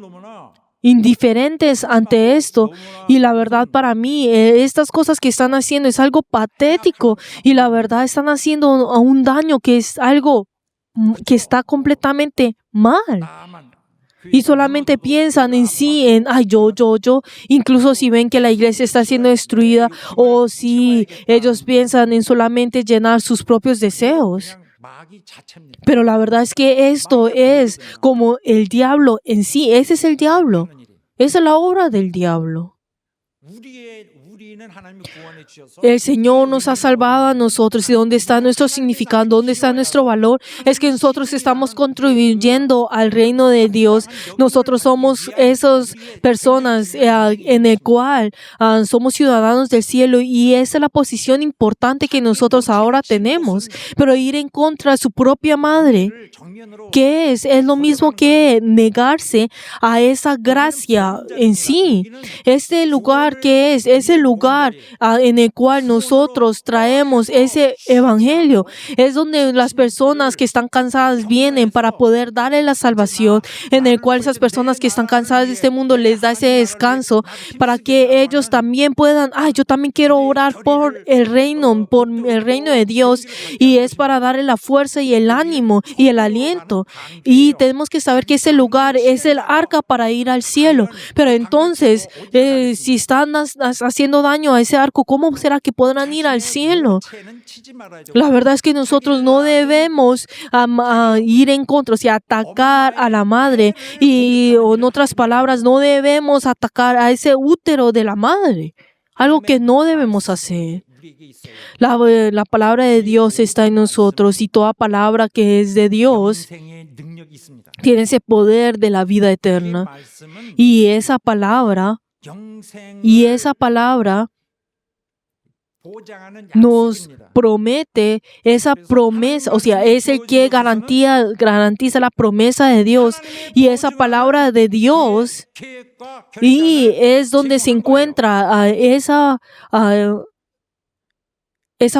indiferentes ante esto. Y la verdad, para mí, estas cosas que están haciendo es algo patético, y la verdad están haciendo un daño que es algo que está completamente mal. Y solamente piensan en sí, en yo. Incluso si ven que la iglesia está siendo destruida, o si ellos piensan en solamente llenar sus propios deseos. Pero la verdad es que esto es como el diablo en sí. Ese es el diablo. Esa es la obra del diablo. El Señor nos ha salvado a nosotros. ¿Y dónde está nuestro significado? ¿Dónde está nuestro valor? Es que nosotros estamos contribuyendo al reino de Dios. Nosotros somos esas personas en el cual somos ciudadanos del cielo, y esa es la posición importante que nosotros ahora tenemos. Pero ir en contra de su propia madre, ¿qué es? Es lo mismo que negarse a esa gracia en sí. Este lugar que es el lugar en el cual nosotros traemos ese evangelio. Es donde las personas que están cansadas vienen para poder darle la salvación, en el cual esas personas que están cansadas de este mundo les da ese descanso para que ellos también puedan, yo también quiero orar por el reino de Dios, y es para darle la fuerza y el ánimo y el aliento. Y tenemos que saber que ese lugar es el arca para ir al cielo. Pero entonces, si están haciendo daño a ese arco, ¿cómo será que podrán ir al cielo? La verdad es que nosotros no debemos ir en contra, o sea, atacar a la madre, o en otras palabras, no debemos atacar a ese útero de la madre, algo que no debemos hacer. La palabra de Dios está en nosotros, y toda palabra que es de Dios tiene ese poder de la vida eterna. Y esa palabra nos promete esa promesa, o sea, es el que garantiza la promesa de Dios, y esa palabra de Dios, y es donde se encuentra esa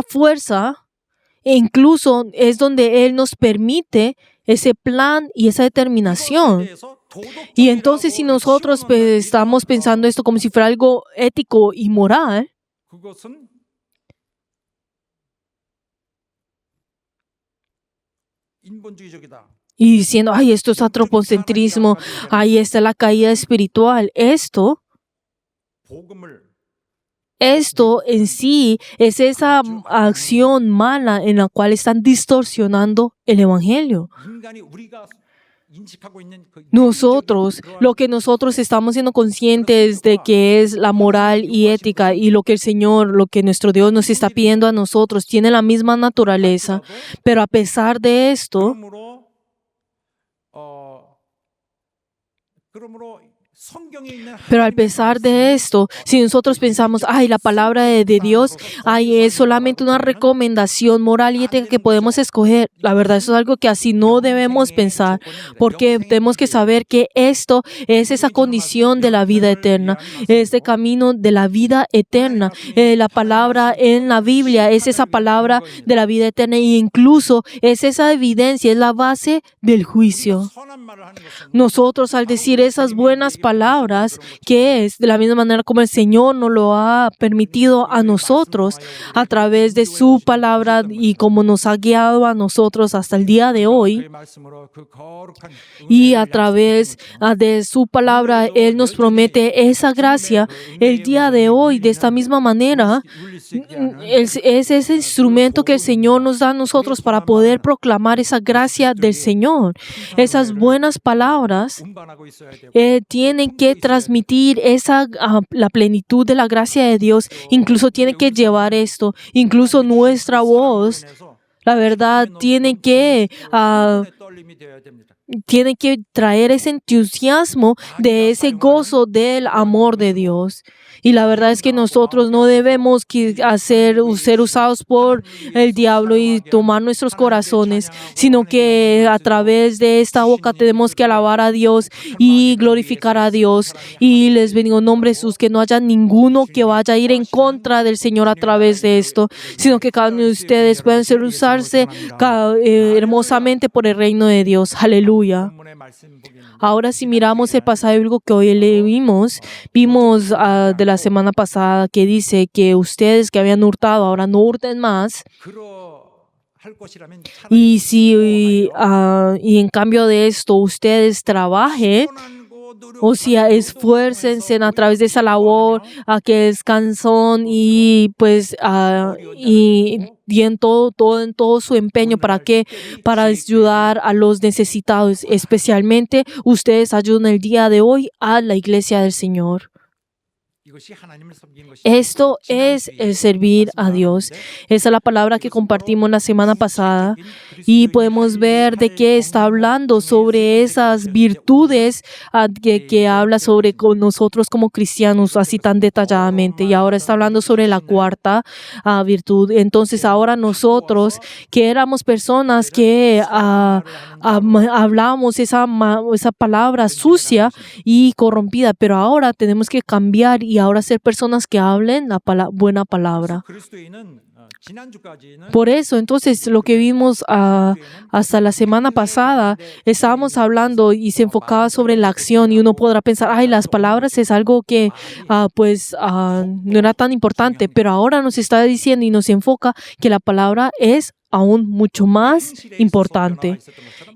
fuerza E incluso es donde Él nos permite ese plan y esa determinación. Y entonces si nosotros estamos pensando esto como si fuera algo ético y moral, 그것은 인본주의적이다. y diciendo, ay, esto es antropocentrismo, ahí está la caída espiritual. 복음을 Esto en sí es esa acción mala en la cual están distorsionando el Evangelio. 인간이 우리가 인식하고 있는 그 Nosotros, lo que nosotros estamos siendo conscientes de que es la moral y ética y lo que el Señor, lo que nuestro Dios nos está pidiendo a nosotros, tiene la misma naturaleza, pero a pesar de esto, 그러므로 성경에 있는 Pero al pesar de esto, si nosotros pensamos, ay, la palabra de Dios, ay, es solamente una recomendación moral y ética que podemos escoger, la verdad, eso es algo que así no debemos pensar, porque tenemos que saber que esto es esa condición de la vida eterna, este camino de la vida eterna. La palabra en la Biblia es esa palabra de la vida eterna e incluso es esa evidencia, es la base del juicio. 선한 말을 하는 것은 Nosotros al decir esas buenas palabras, que es de la misma manera como el Señor nos lo ha permitido a nosotros a través de su palabra y como nos ha guiado a nosotros hasta el día de hoy, 그의 말씀으로 그 거룩한 y a través de su palabra Él nos promete esa gracia el día de hoy. De esta misma manera es ese instrumento que el Señor nos da a nosotros para poder proclamar esa gracia del Señor. Esas buenas palabras 운반하고 있어야 되고 tienen que transmitir la plenitud de la gracia de Dios. Incluso tienen que llevar esto. Incluso nuestra voz, la verdad, tiene que 떨림이 되어야 됩니다. traer ese entusiasmo de ese gozo del amor de Dios. Y la verdad es que nosotros no debemos ser usados por el diablo y tomar nuestros corazones, sino que a través de esta boca tenemos que alabar a Dios y glorificar a Dios. Y les bendigo en nombre de Jesús, que no haya ninguno que vaya a ir en contra del Señor a través de esto, sino que cada uno de ustedes puedan ser usarse hermosamente por el reino de Dios. Aleluya. 본문의 말씀 보기는 Ahora si miramos el pasaje bíblico que hoy vimos de la semana pasada que dice que ustedes que habían hurtado ahora no hurten más. 할 것이라면 Y y en cambio de esto ustedes trabajen, o sea, esfuércense a través de esa labor, a que descansen y pues y en todo su empeño para ayudar a los necesitados, especialmente ustedes ayudan el día de hoy a la iglesia del Señor. 이것이 하나님을 섬기는 것이 Esto es el servir a Dios. Esa es la palabra que compartimos la semana pasada y podemos ver de qué está hablando sobre esas virtudes que habla sobre con nosotros como cristianos así tan detalladamente. Y ahora está hablando sobre la cuarta virtud. Entonces ahora nosotros que éramos personas que hablábamos esa palabra sucia y corrompida, pero ahora tenemos que cambiar y ahora ser personas que hablen la buena palabra. 그리스도인은 지난주까지는 Por eso, entonces, lo que vimos hasta la semana pasada, estábamos hablando y se enfocaba sobre la acción y uno podrá pensar, ay, las palabras es algo que no era tan importante, pero ahora nos está diciendo y nos enfoca que la palabra es aún mucho más importante.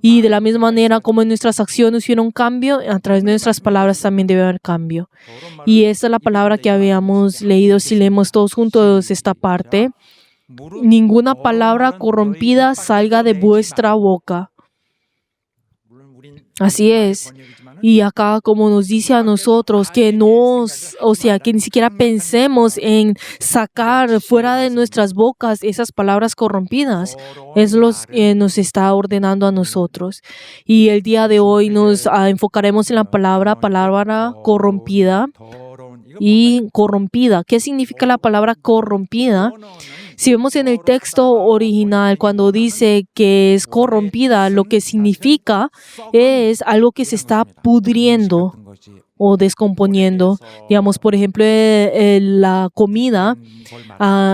Y de la misma manera como en nuestras acciones hubiera un cambio, a través de nuestras palabras también debe haber cambio. Y esta es la palabra que habíamos leído, si leemos todos juntos esta parte. Ninguna palabra corrompida salga de vuestra boca. Así es. Y acá como nos dice a nosotros que que ni siquiera pensemos en sacar fuera de nuestras bocas esas palabras corrompidas. Es lo que nos está ordenando a nosotros. Y el día de hoy nos enfocaremos en la palabra corrompida y corrompida. ¿Qué significa la palabra corrompida? Si vemos en el texto original, cuando dice que es corrompida, lo que significa es algo que se está pudriendo o descomponiendo. Digamos, por ejemplo, la comida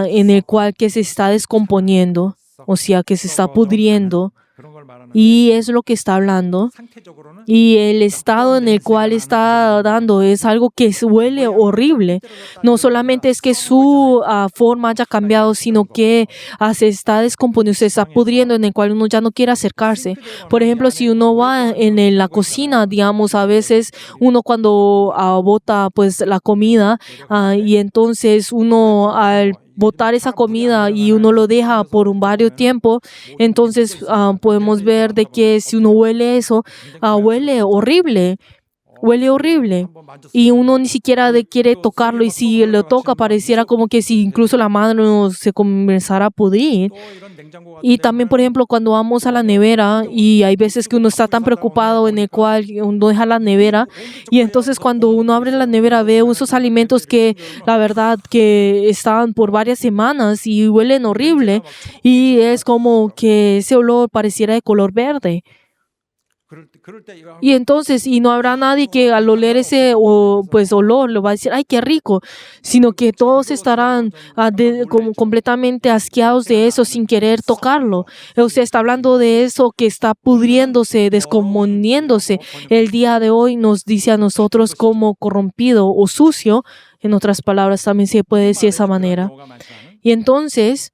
en el cual que se está descomponiendo. o sea, que se está pudriendo. Y es lo que está hablando. Y el estado en el cual está dando es algo que huele horrible. No solamente es que su forma haya cambiado, sino que se está descomponiendo, se está pudriendo, en el cual uno ya no quiere acercarse. Por ejemplo, si uno va en la cocina, digamos, a veces uno cuando bota pues la comida y entonces uno al botar esa comida y uno lo deja por un varios tiempo, entonces podemos ver de que si uno huele eso, huele horrible. Huele horrible y uno ni siquiera quiere tocarlo, y si lo toca pareciera como que si incluso la mano se comenzara a pudrir. Y también, por ejemplo, cuando vamos a la nevera y hay veces que uno está tan preocupado en el cual uno deja la nevera, y entonces cuando uno abre la nevera ve esos alimentos que la verdad que estaban por varias semanas y huelen horrible, y es como que ese olor pareciera de color verde. Y entonces, y no habrá nadie que al oler ese pues olor lo va a decir, ¡ay, qué rico! Sino que todos estarán como completamente asqueados de eso sin querer tocarlo. O sea, está hablando de eso que está pudriéndose, descomponiéndose. El día de hoy nos dice a nosotros como corrompido o sucio. En otras palabras, también se puede decir de esa manera. Y entonces,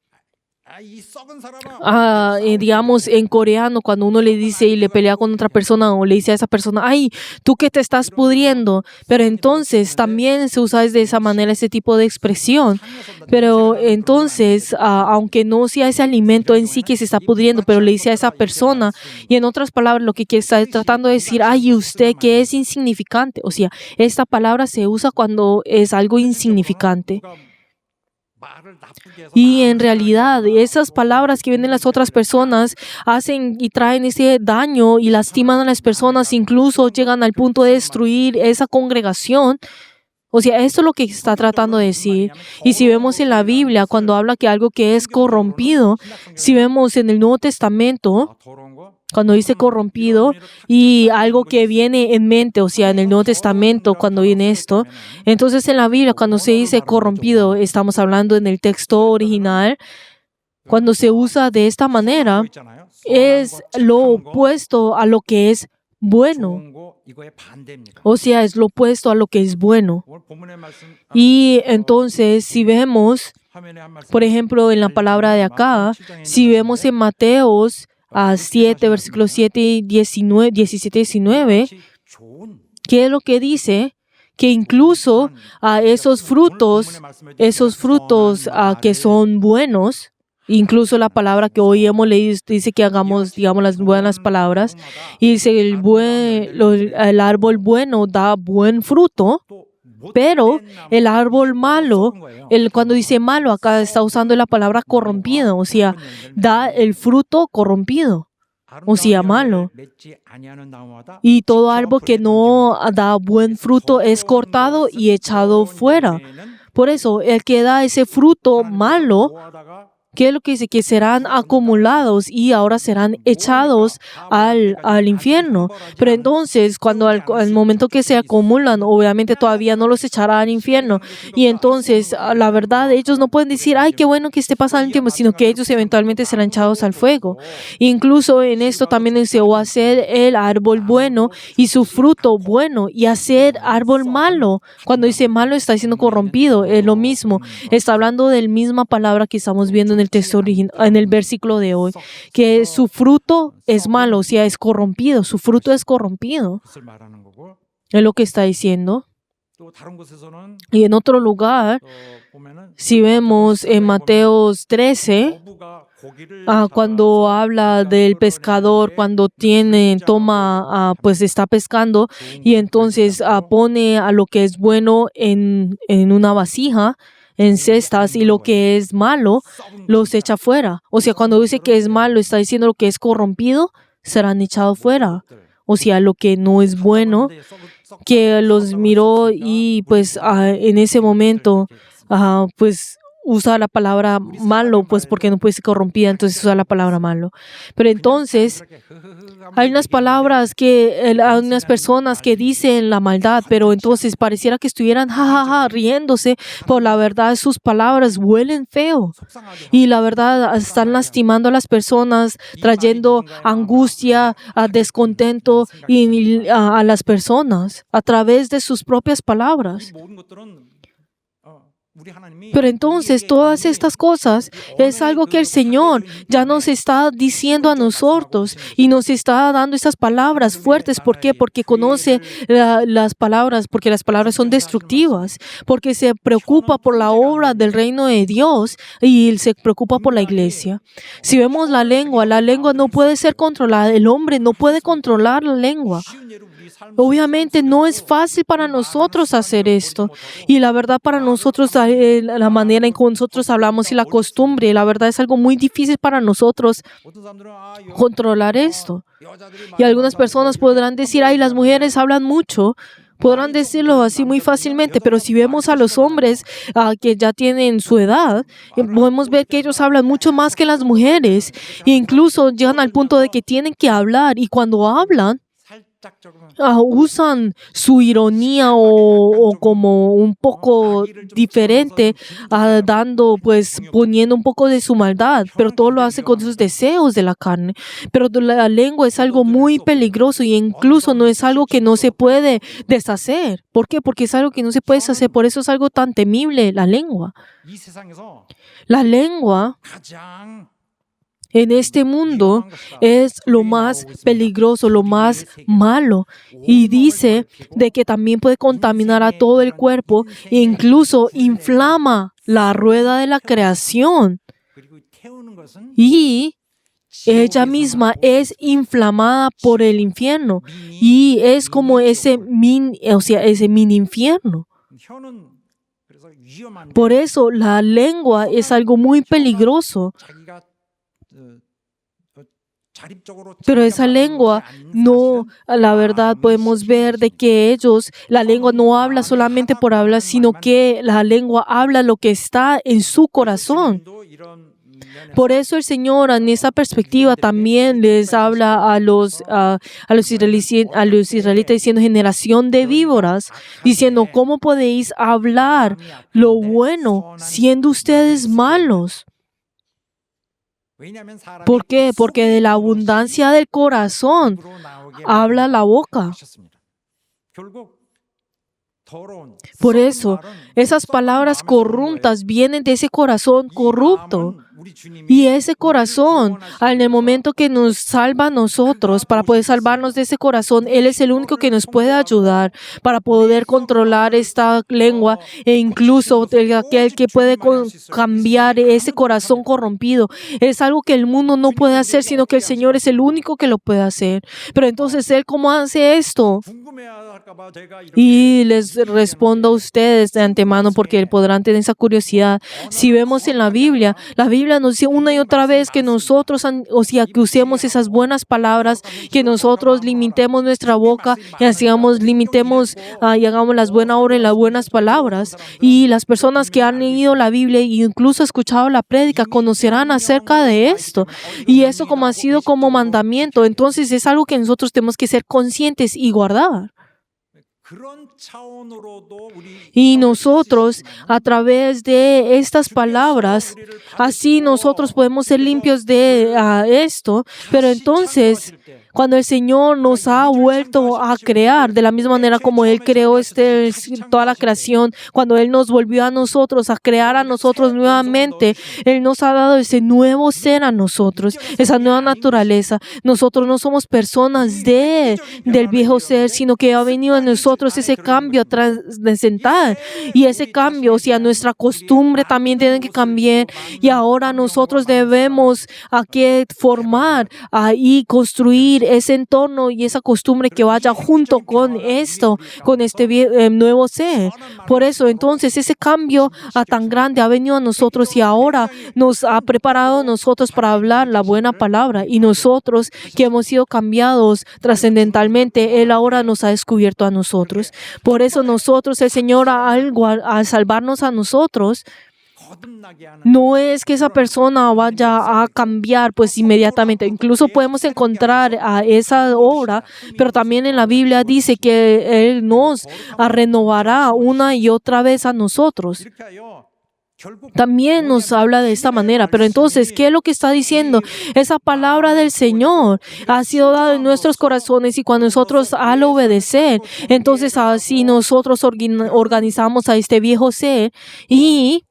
digamos en coreano, cuando uno le dice y le pelea con otra persona o le dice a esa persona, ay, tú que te estás pudriendo, pero entonces también se usa de esa manera ese tipo de expresión. Pero entonces, aunque no sea ese alimento en sí que se está pudriendo, pero le dice a esa persona, y en otras palabras lo que está tratando de decir, ay, usted que es insignificante. O sea, esta palabra se usa cuando es algo insignificante. Y en realidad esas palabras que vienen las otras personas hacen y traen ese daño y lastiman a las personas, incluso llegan al punto de destruir esa congregación. O sea, esto es lo que está tratando de decir. Y si vemos en la Biblia, cuando habla que algo que es corrompido, si vemos en el Nuevo Testamento, cuando dice corrompido y algo que viene en mente, o sea, en el Nuevo Testamento, cuando viene esto, entonces en la Biblia, cuando se dice corrompido, estamos hablando en el texto original, cuando se usa de esta manera, es lo opuesto a lo que es bueno. O sea, es lo opuesto a lo que es bueno. Y entonces, si vemos, por ejemplo, en la palabra de acá, si vemos en Mateos 7, versículos 7 y 19, 17 y 19, ¿qué es lo que dice? Que incluso esos frutos que son buenos, incluso la palabra que hoy hemos leído dice que hagamos, digamos, las buenas palabras, y dice el árbol bueno da buen fruto, pero el árbol malo, cuando dice malo, acá está usando la palabra corrompido, o sea, da el fruto corrompido, o sea, malo. Y todo árbol que no da buen fruto es cortado y echado fuera. Por eso, el que da ese fruto malo, ¿qué es lo que dice? Que serán acumulados y ahora serán echados al infierno. Pero entonces, cuando al momento que se acumulan, obviamente todavía no los echará al infierno. Y entonces, la verdad, ellos no pueden decir, ay, qué bueno que esté pasando el tiempo, sino que ellos eventualmente serán echados al fuego. Incluso en esto también deseó hacer el árbol bueno y su fruto bueno, y hacer árbol malo. Cuando dice malo, está diciendo corrompido. Es lo mismo. Está hablando de la misma palabra que estamos viendo en el texto original, en el versículo de hoy, que su fruto es malo, o sea, es corrompido, su fruto es corrompido. Es lo que está diciendo. Y en otro lugar, si vemos en Mateos 13, cuando habla del pescador, cuando pues está pescando y entonces pone a lo que es bueno en una vasija, en cestas, y lo que es malo los echa fuera. O sea, cuando dice que es malo, está diciendo lo que es corrompido serán echados fuera. O sea, lo que no es bueno, que los miró y pues en ese momento pues usa la palabra malo, pues porque no puede ser corrompida, entonces usa la palabra malo. Pero entonces hay unas palabras hay unas personas que dicen la maldad, pero entonces pareciera que estuvieran jajaja riéndose, pero la verdad sus palabras huelen feo. Y la verdad están lastimando a las personas, trayendo angustia, descontento a las personas a través de sus propias palabras. Pero entonces todas estas cosas es algo que el Señor ya nos está diciendo a nosotros y nos está dando estas palabras fuertes. ¿Por qué? Porque conoce las palabras, porque las palabras son destructivas, porque se preocupa por la obra del reino de Dios y se preocupa por la iglesia. Si vemos la lengua no puede ser controlada. El hombre no puede controlar la lengua. Obviamente no es fácil para nosotros hacer esto. Y la verdad para nosotros, la manera en que nosotros hablamos y la costumbre, la verdad es algo muy difícil para nosotros controlar esto. Y algunas personas podrán decir, ay, las mujeres hablan mucho. Podrán decirlo así muy fácilmente, pero si vemos a los hombres que ya tienen su edad, podemos ver que ellos hablan mucho más que las mujeres. E incluso llegan al punto de que tienen que hablar y cuando hablan, usan su ironía o como un poco diferente, poniendo un poco de su maldad, pero todo lo hace con sus deseos de la carne. Pero la lengua es algo muy peligroso y incluso no es algo que no se puede deshacer. ¿Por qué? Porque es algo que no se puede deshacer, por eso es algo tan temible, la lengua. La lengua en este mundo es lo más peligroso, lo más malo. Y dice de que también puede contaminar a todo el cuerpo e incluso inflama la rueda de la creación. Y ella misma es inflamada por el infierno. Y es como ese mini infierno. Por eso la lengua es algo muy peligroso. Pero esa lengua no, la verdad podemos ver de que la lengua no habla solamente por hablar, sino que la lengua habla lo que está en su corazón. Por eso el Señor en esa perspectiva también les habla a los israelitas diciendo generación de víboras, diciendo ¿cómo podéis hablar lo bueno siendo ustedes malos? ¿Por qué? Porque de la abundancia del corazón habla la boca. Por eso, esas palabras corruptas vienen de ese corazón corrupto. Y ese corazón, en el momento que nos salva a nosotros, para poder salvarnos de ese corazón, Él es el único que nos puede ayudar para poder controlar esta lengua e incluso aquel que puede cambiar ese corazón corrompido. Es algo que el mundo no puede hacer, sino que el Señor es el único que lo puede hacer. Pero entonces, ¿Él cómo hace esto? Y les respondo a ustedes de antemano porque podrán tener esa curiosidad. Si vemos en la Biblia nos dice una y otra vez que nosotros, que usemos esas buenas palabras, que nosotros limitemos nuestra boca y limitemos y hagamos las buenas obras y las buenas palabras. Y las personas que han leído la Biblia e incluso escuchado la prédica conocerán acerca de esto. Y eso como ha sido como mandamiento. Entonces es algo que nosotros tenemos que ser conscientes y guardar. Y nosotros, a través de estas palabras, así nosotros podemos ser limpios de esto. Pero entonces, cuando el Señor nos ha vuelto a crear, de la misma manera como Él creó toda la creación, cuando Él nos volvió a nosotros, a crear a nosotros nuevamente, Él nos ha dado ese nuevo ser a nosotros, esa nueva naturaleza. Nosotros no somos personas del viejo ser, sino que ha venido a nosotros ese cambio trascendental. Y ese cambio, nuestra costumbre también tiene que cambiar. Y ahora nosotros debemos formar y construir ese entorno y esa costumbre que vaya junto con esto, con este nuevo ser. Por eso, entonces, ese cambio tan grande ha venido a nosotros y ahora nos ha preparado a nosotros para hablar la buena palabra. Y nosotros que hemos sido cambiados trascendentalmente, Él ahora nos ha descubierto a nosotros. Por eso nosotros, el Señor, al salvarnos a nosotros, no es que esa persona vaya a cambiar pues inmediatamente. Incluso podemos encontrar a esa obra, pero también en la Biblia dice que Él nos renovará una y otra vez a nosotros. También nos habla de esta manera. Pero entonces, ¿qué es lo que está diciendo? Esa palabra del Señor ha sido dada en nuestros corazones, y cuando nosotros al obedecer, entonces así nosotros organizamos a este viejo ser, y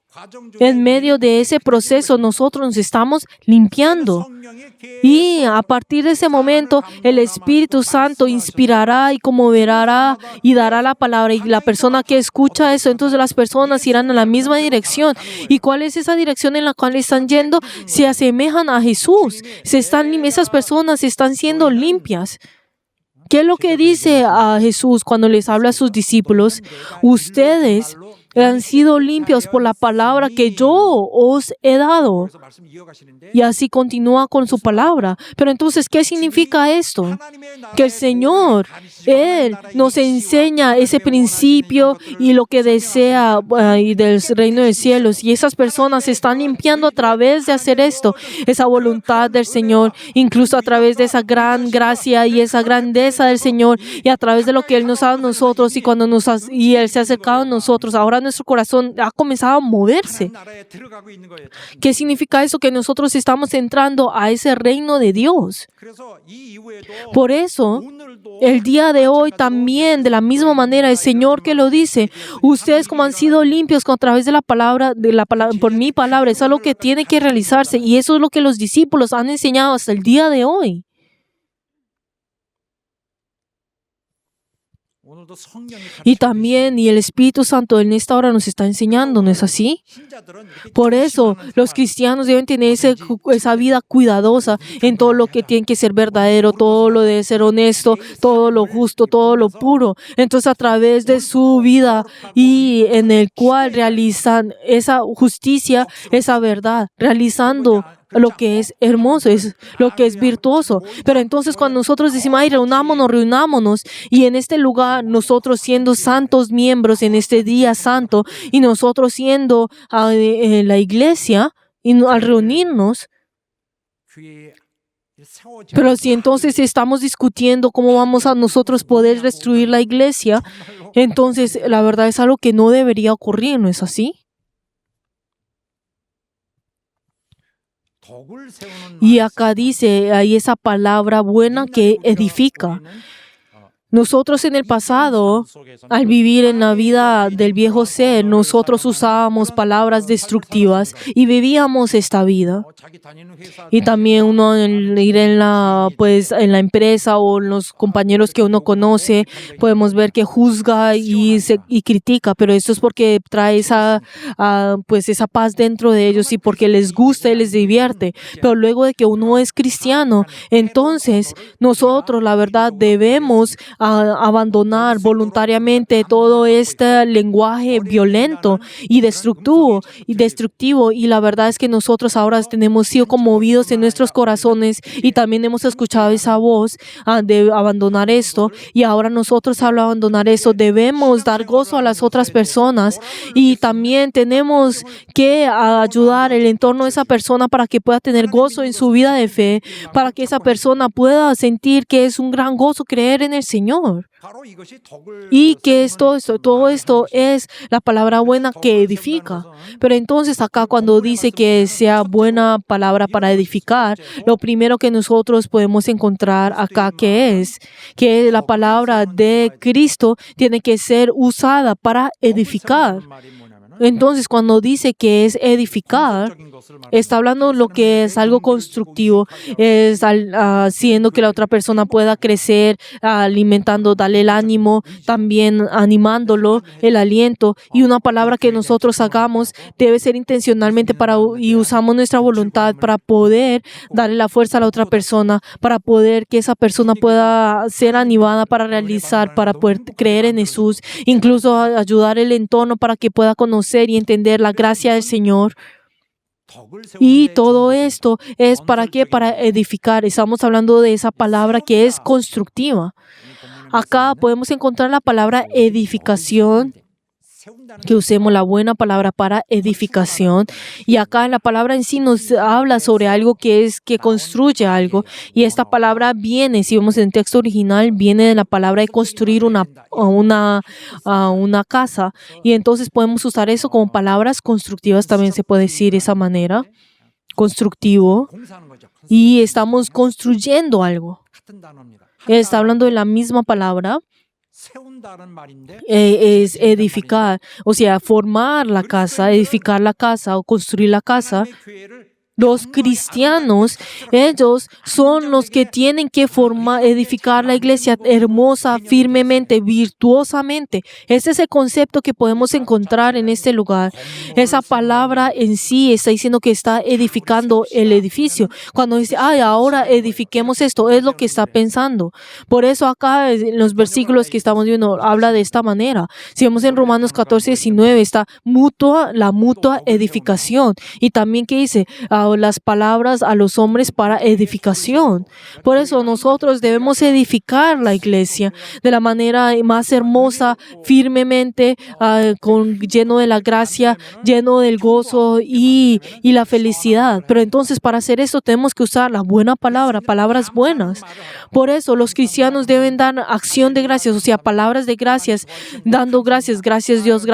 en medio de ese proceso nosotros nos estamos limpiando. Y a partir de ese momento, el Espíritu Santo inspirará y conmoverá y dará la palabra. Y la persona que escucha eso, entonces las personas irán en la misma dirección. ¿Y cuál es esa dirección en la cual están yendo? Se asemejan a Jesús. Esas personas están siendo limpias. ¿Qué es lo que dice a Jesús cuando les habla a sus discípulos? Ustedes han sido limpios por la palabra que yo os he dado. Y así continúa con su palabra. Pero entonces, ¿qué significa esto? Que el Señor, Él nos enseña ese principio y lo que desea y del reino de los cielos. Y esas personas se están limpiando a través de hacer esto, esa voluntad del Señor, incluso a través de esa gran gracia y esa grandeza del Señor, y a través de lo que Él nos ha dado a nosotros, y Él se ha acercado a nosotros. Ahora nuestro corazón ha comenzado a moverse. ¿Qué significa eso? Que nosotros estamos entrando a ese reino de Dios. Por eso, el día de hoy también, de la misma manera, el Señor que lo dice, ustedes como han sido limpios a través de la palabra, por mi palabra, es algo que tiene que realizarse, y eso es lo que los discípulos han enseñado hasta el día de hoy. Y también, y el Espíritu Santo en esta hora nos está enseñando, ¿no es así? Por eso, los cristianos deben tener esa vida cuidadosa en todo lo que tiene que ser verdadero, todo lo debe ser honesto, todo lo justo, todo lo puro. Entonces, a través de su vida, y en el cual realizan esa justicia, esa verdad, realizando lo que es hermoso, es lo que es virtuoso. Pero entonces cuando nosotros decimos, ay, reunámonos, y en este lugar nosotros siendo santos miembros en este día santo, y nosotros siendo la iglesia, y al reunirnos, pero si entonces estamos discutiendo cómo vamos a nosotros poder destruir la iglesia, entonces la verdad es algo que no debería ocurrir, ¿no es así? Y acá dice, hay esa palabra buena que edifica. Nosotros en el pasado, al vivir en la vida del viejo ser, nosotros usábamos palabras destructivas y vivíamos esta vida. Y también uno ir en la empresa o los compañeros que uno conoce, podemos ver que juzga y critica, pero esto es porque trae esa paz dentro de ellos y porque les gusta y les divierte. Pero luego de que uno es cristiano, entonces nosotros, la verdad, debemos abandonar voluntariamente todo este lenguaje violento y destructivo. Y la verdad es que nosotros ahora tenemos sido conmovidos en nuestros corazones y también hemos escuchado esa voz de abandonar esto. Y ahora nosotros, al abandonar eso, debemos dar gozo a las otras personas, y también tenemos que ayudar el entorno de esa persona para que pueda tener gozo en su vida de fe, para que esa persona pueda sentir que es un gran gozo creer en el Señor. Y que todo esto es la palabra buena que edifica. Pero entonces acá cuando dice que sea buena palabra para edificar, lo primero que nosotros podemos encontrar acá que la palabra de Cristo tiene que ser usada para edificar. Entonces, cuando dice que es edificar, está hablando lo que es algo constructivo, es haciendo que la otra persona pueda crecer, alimentando, darle el ánimo, también animándolo, el aliento. Y una palabra que nosotros hagamos debe ser intencionalmente y usamos nuestra voluntad para poder darle la fuerza a la otra persona, para poder que esa persona pueda ser animada para realizar, para poder creer en Jesús, incluso ayudar el entorno para que pueda conocer y entender la gracia del Señor. Y todo esto es ¿para qué? Para edificar. Estamos hablando de esa palabra que es constructiva. Acá podemos encontrar la palabra edificación que usemos la buena palabra para edificación. Y acá la palabra en sí nos habla sobre algo que construye algo. Y esta palabra viene, si vemos en el texto original, viene de la palabra de construir una casa. Y entonces podemos usar eso como palabras constructivas, también se puede decir de esa manera, constructivo. Y estamos construyendo algo. Está hablando de la misma palabra. Es edificar, o sea, formar la casa, edificar la casa o construir la casa. Los cristianos, ellos son los que tienen que edificar la iglesia hermosa, firmemente, virtuosamente. Ese es el concepto que podemos encontrar en este lugar. Esa palabra en sí está diciendo que está edificando el edificio. Cuando dice, ahora edifiquemos esto, es lo que está pensando. Por eso acá en los versículos que estamos viendo habla de esta manera. Si vemos en Romanos 14:19 está la mutua edificación. Y también que dice, las palabras a los hombres para edificación. Por eso nosotros debemos edificar la iglesia de la manera más hermosa, firmemente, lleno de la gracia, lleno del gozo y la felicidad. Pero entonces para hacer eso tenemos que usar la buena palabra, palabras buenas. Por eso los cristianos deben dar acción de gracias, o sea, palabras de gracias, dando gracias. Gracias Dios,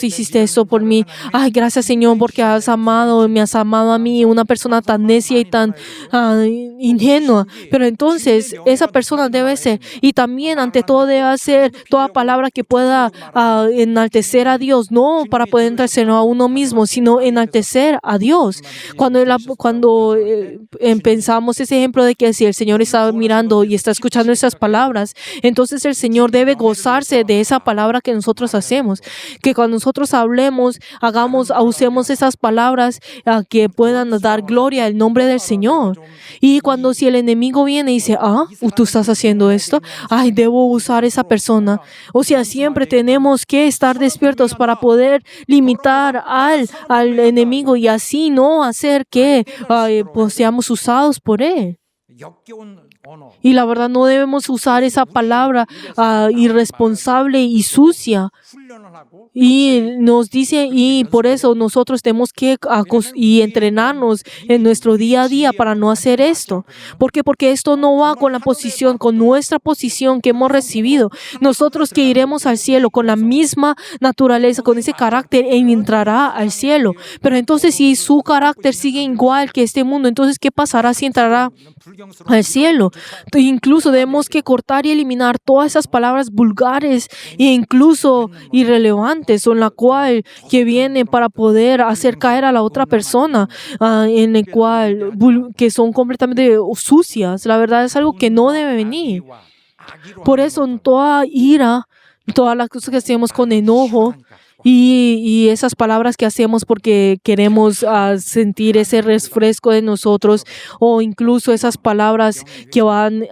hiciste esto por mí. Ay, gracias Señor, porque me has amado a mí, una persona tan necia y tan ingenua. Pero entonces esa persona debe ser, y también ante todo debe hacer toda palabra que pueda enaltecer a Dios, no para poder enaltecer a uno mismo, sino enaltecer a Dios. Cuando pensamos ese ejemplo de que si el Señor está mirando y está escuchando esas palabras, entonces el Señor debe gozarse de esa palabra que nosotros hacemos. Que cuando nosotros hablemos, usemos esas palabras que puedan dar gloria al nombre del Señor. Y si el enemigo viene y dice, tú estás haciendo esto, debo usar esa persona. O sea, siempre tenemos que estar despiertos para poder limitar al enemigo y así no hacer que seamos usados por él. Y la verdad no debemos usar esa palabra irresponsable y sucia. Y nos dice, y por eso nosotros tenemos que entrenarnos en nuestro día a día para no hacer esto. ¿Por qué? Porque esto no va con nuestra posición que hemos recibido. Nosotros que iremos al cielo con la misma naturaleza, con ese carácter, entrará al cielo. Pero entonces si su carácter sigue igual que este mundo, entonces ¿qué pasará si entrará al cielo? Incluso debemos que cortar y eliminar todas esas palabras vulgares e incluso irrelevantes, son la cual que vienen para poder hacer caer a la otra persona, en el cual que son completamente sucias. La verdad es algo que no debe venir. Por eso en toda ira, todas las cosas que hacemos con enojo, y esas palabras que hacemos porque queremos sentir ese refresco de nosotros, o incluso esas palabras que van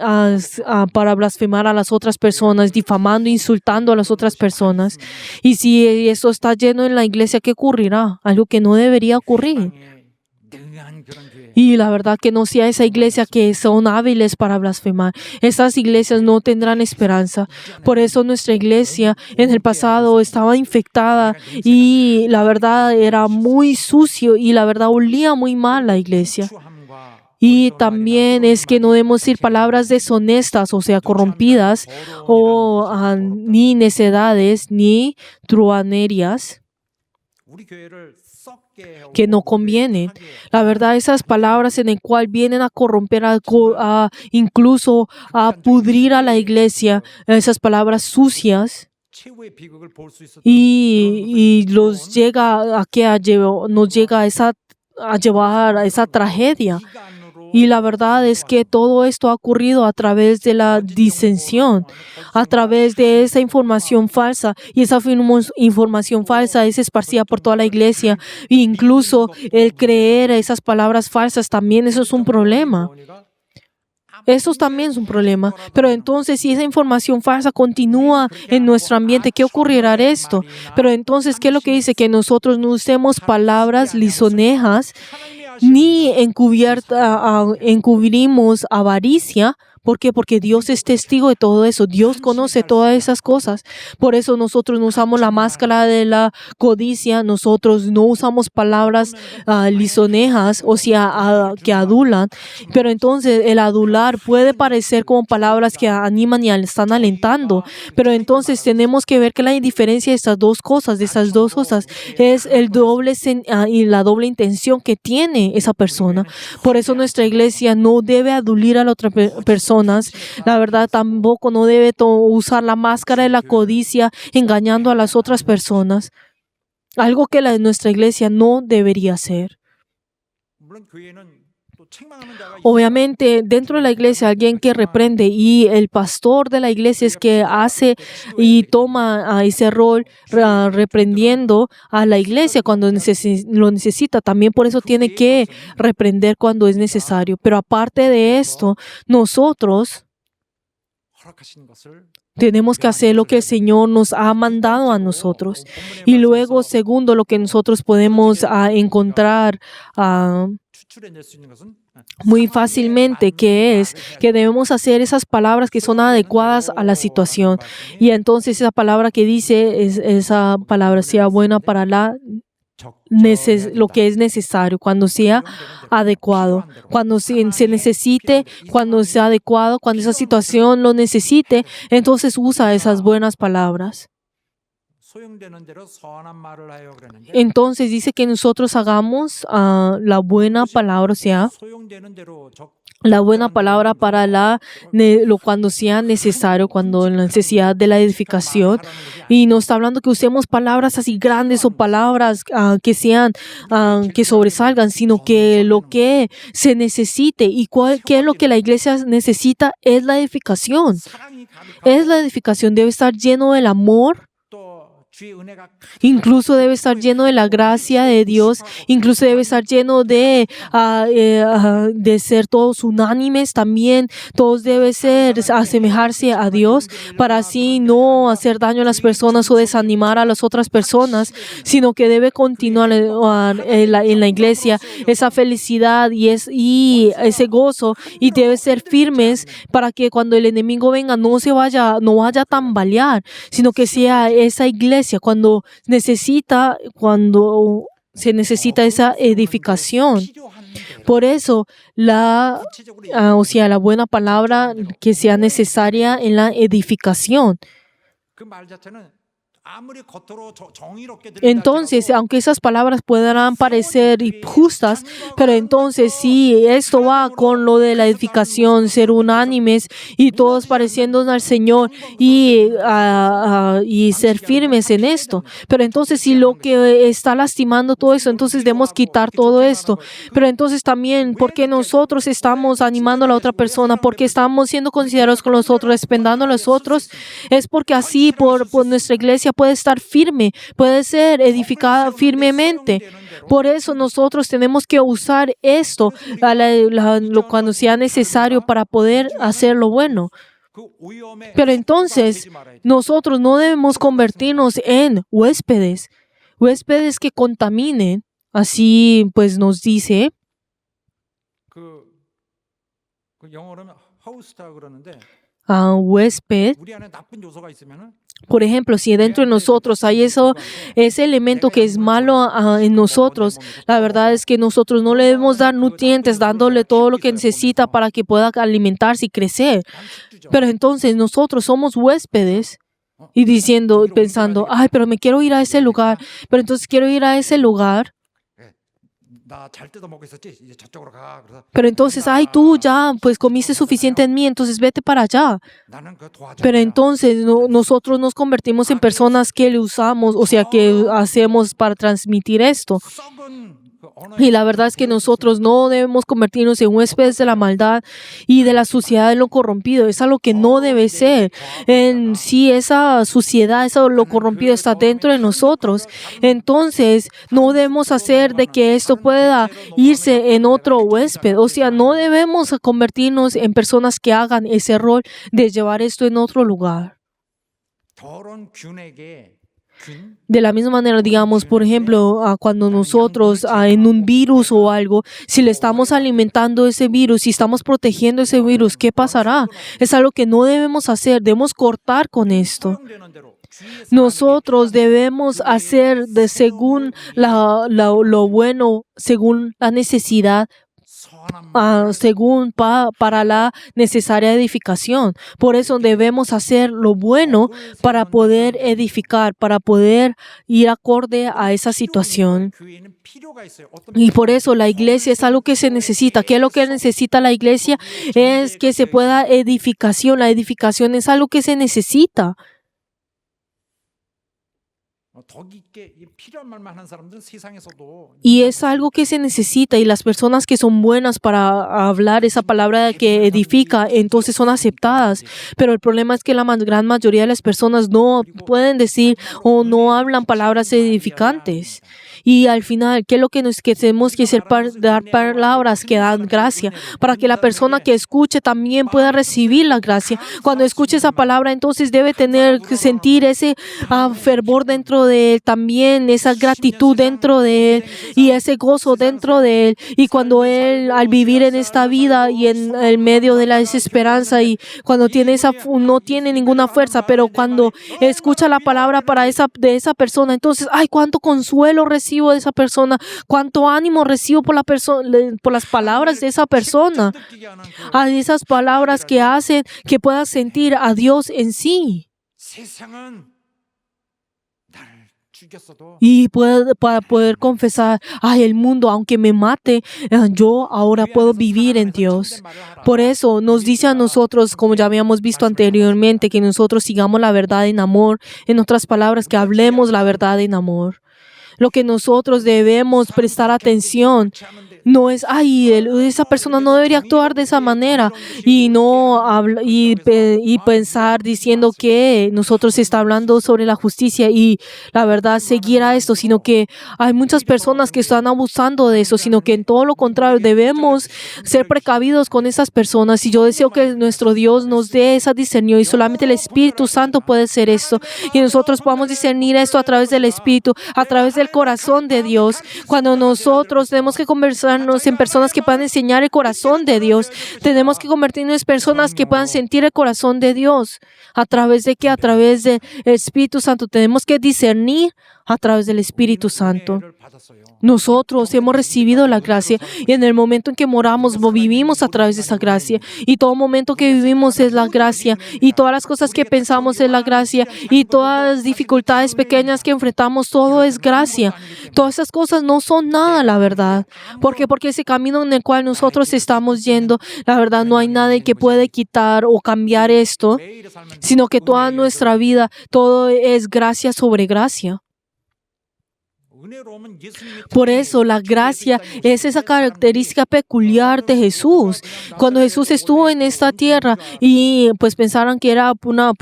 para blasfemar a las otras personas, difamando, insultando a las otras personas. Y si eso está lleno en la iglesia, ¿qué ocurrirá? Algo que no debería ocurrir. Y la verdad que no sea esa iglesia que son hábiles para blasfemar. Esas iglesias no tendrán esperanza. Por eso nuestra iglesia en el pasado estaba infectada y la verdad era muy sucio y la verdad olía muy mal la iglesia. Y también es que no debemos decir palabras deshonestas, o sea, corrompidas, o ni necedades, ni truanerias, que no convienen. La verdad, esas palabras en el cual vienen a corromper, incluso a pudrir a la iglesia, esas palabras sucias, y nos llega a llevar a esa tragedia. Y la verdad es que todo esto ha ocurrido a través de la disensión, a través de esa información falsa. Y esa información falsa es esparcida por toda la iglesia. E incluso el creer esas palabras falsas también, eso es un problema. Eso también es un problema. Pero entonces, si esa información falsa continúa en nuestro ambiente, ¿qué ocurrirá esto? Pero entonces, ¿qué es lo que dice? Que nosotros no usemos palabras lisonejas, ni encubrimos avaricia, ¿Por qué? Porque Dios es testigo de todo eso. Dios conoce todas esas cosas. Por eso nosotros no usamos la máscara de la codicia. Nosotros no usamos palabras lisonejas, o sea, que adulan. Pero entonces el adular puede parecer como palabras que animan y están alentando. Pero entonces tenemos que ver que la diferencia de estas dos cosas, es el doble y la doble intención que tiene esa persona. Por eso nuestra iglesia no debe adulir a las otras personas. La verdad, tampoco no debe usar la máscara de la codicia engañando a las otras personas. Algo que nuestra iglesia no debería hacer. Obviamente, dentro de la iglesia, alguien que reprende, y el pastor de la iglesia es que hace y toma ese rol reprendiendo a la iglesia cuando lo necesita. También por eso tiene que reprender cuando es necesario. Pero aparte de esto, nosotros tenemos que hacer lo que el Señor nos ha mandado a nosotros. Y luego, segundo, lo que nosotros podemos encontrar muy fácilmente, que es que debemos hacer esas palabras que son adecuadas a la situación. Y entonces esa palabra que dice, esa palabra sea buena para lo que es necesario, cuando sea adecuado, cuando se necesite, cuando sea adecuado, cuando esa situación lo necesite, entonces usa esas buenas palabras. Entonces dice que nosotros hagamos la buena palabra, o sea, la buena palabra para cuando sea necesario, cuando la necesidad de la edificación. Y no está hablando que usemos palabras así grandes o palabras que sean, que sobresalgan, sino que lo que se necesite. ¿Y qué es lo que la iglesia necesita? Es la edificación. Es la edificación. Debe estar lleno del amor. Incluso debe estar lleno de la gracia de Dios. Incluso debe estar lleno de ser todos unánimes también. Todos deben asemejarse a Dios para así no hacer daño a las personas o desanimar a las otras personas, sino que debe continuar en la iglesia esa felicidad y ese gozo, y debe ser firmes para que cuando el enemigo venga no vaya a tambalear, sino que sea esa iglesia cuando se necesita esa edificación. Por eso, la buena palabra que sea necesaria en la edificación. Entonces, aunque esas palabras puedan parecer justas, pero entonces si esto va con lo de la edificación, ser unánimes y todos pareciéndonos al Señor y ser firmes en esto. Pero entonces si lo que está lastimando todo eso, entonces debemos quitar todo esto. Pero entonces también, porque nosotros estamos animando a la otra persona, porque estamos siendo considerados con los otros, respetando a los otros, es porque así por nuestra iglesia puede estar firme, puede ser edificada firmemente. Por eso nosotros tenemos que usar esto cuando sea necesario para poder hacer lo bueno. Pero entonces nosotros no debemos convertirnos en huéspedes que contaminen. Así pues nos dice huésped. Por ejemplo, si dentro de nosotros hay ese elemento que es malo en nosotros, la verdad es que nosotros no le debemos dar nutrientes, dándole todo lo que necesita para que pueda alimentarse y crecer. Pero entonces nosotros somos huéspedes y pensando, ay, pero me quiero ir a ese lugar. Pero entonces quiero ir a ese lugar. Pero entonces, ay, tú ya pues comiste suficiente en mí, entonces vete para allá. Pero entonces nosotros nos convertimos en personas que le usamos, o sea, que hacemos para transmitir esto. Y la verdad es que nosotros no debemos convertirnos en huéspedes de la maldad y de la suciedad de lo corrompido. Es algo que no debe ser. Si esa suciedad, lo corrompido está dentro de nosotros, entonces no debemos hacer de que esto pueda irse en otro huésped. O sea, no debemos convertirnos en personas que hagan ese rol de llevar esto en otro lugar. De la misma manera, digamos, por ejemplo, cuando nosotros en un virus o algo, si le estamos alimentando ese virus, si estamos protegiendo ese virus, ¿qué pasará? Es algo que no debemos hacer, debemos cortar con esto. Nosotros debemos hacer según lo bueno, según la necesidad, según para la necesaria edificación. Por eso debemos hacer lo bueno para poder edificar, para poder ir acorde a esa situación. Y por eso la iglesia es algo que se necesita. ¿Qué es lo que necesita la iglesia? Es que se pueda edificación. La edificación es algo que se necesita. Y es algo que se necesita, y las personas que son buenas para hablar esa palabra que edifica, entonces son aceptadas. Pero el problema es que la gran mayoría de las personas no pueden decir o no hablan palabras edificantes. Y al final, ¿qué es lo que tenemos que hacer? Dar palabras que dan gracia, para que la persona que escuche también pueda recibir la gracia. Cuando escuche esa palabra, entonces debe sentir ese fervor dentro de él, también esa gratitud dentro de él y ese gozo dentro de él. Y cuando él, al vivir en esta vida y en el medio de la desesperanza, y cuando no tiene ninguna fuerza, pero cuando escucha la palabra de esa persona, entonces, ¡ay, cuánto consuelo recibo de esa persona! ¡Cuánto ánimo recibo por las palabras de esa persona! A esas palabras que hacen que pueda sentir a Dios en sí. Y para poder confesar, ¡ay, el mundo, aunque me mate, yo ahora puedo vivir en Dios! Por eso nos dice a nosotros, como ya habíamos visto anteriormente, que nosotros sigamos la verdad en amor. En otras palabras, que hablemos la verdad en amor. Lo que nosotros debemos prestar atención no es, esa persona no debería actuar de esa manera, y no pensar diciendo que nosotros está hablando sobre la justicia y la verdad seguir a esto, sino que hay muchas personas que están abusando de eso, sino que en todo lo contrario debemos ser precavidos con esas personas. Y yo deseo que nuestro Dios nos dé esa discernión, y solamente el Espíritu Santo puede hacer esto, y nosotros podamos discernir esto a través del Espíritu, a través del corazón de Dios. Cuando nosotros tenemos que conversarnos en personas que puedan enseñar el corazón de Dios, tenemos que convertirnos en personas que puedan sentir el corazón de Dios. ¿A través de qué? A través del Espíritu Santo. Tenemos que discernir a través del Espíritu Santo. Nosotros hemos recibido la gracia, y en el momento en que moramos, vivimos a través de esa gracia, y todo momento que vivimos es la gracia, y todas las cosas que pensamos es la gracia, y todas las dificultades pequeñas que enfrentamos, todo es gracia. Todas esas cosas no son nada, la verdad. ¿Por qué? Porque ese camino en el cual nosotros estamos yendo, la verdad, no hay nada que puede quitar o cambiar esto, sino que toda nuestra vida, todo es gracia sobre gracia. Por eso la gracia es esa característica peculiar de Jesús. Cuando Jesús estuvo en esta tierra, y pues pensaron que era una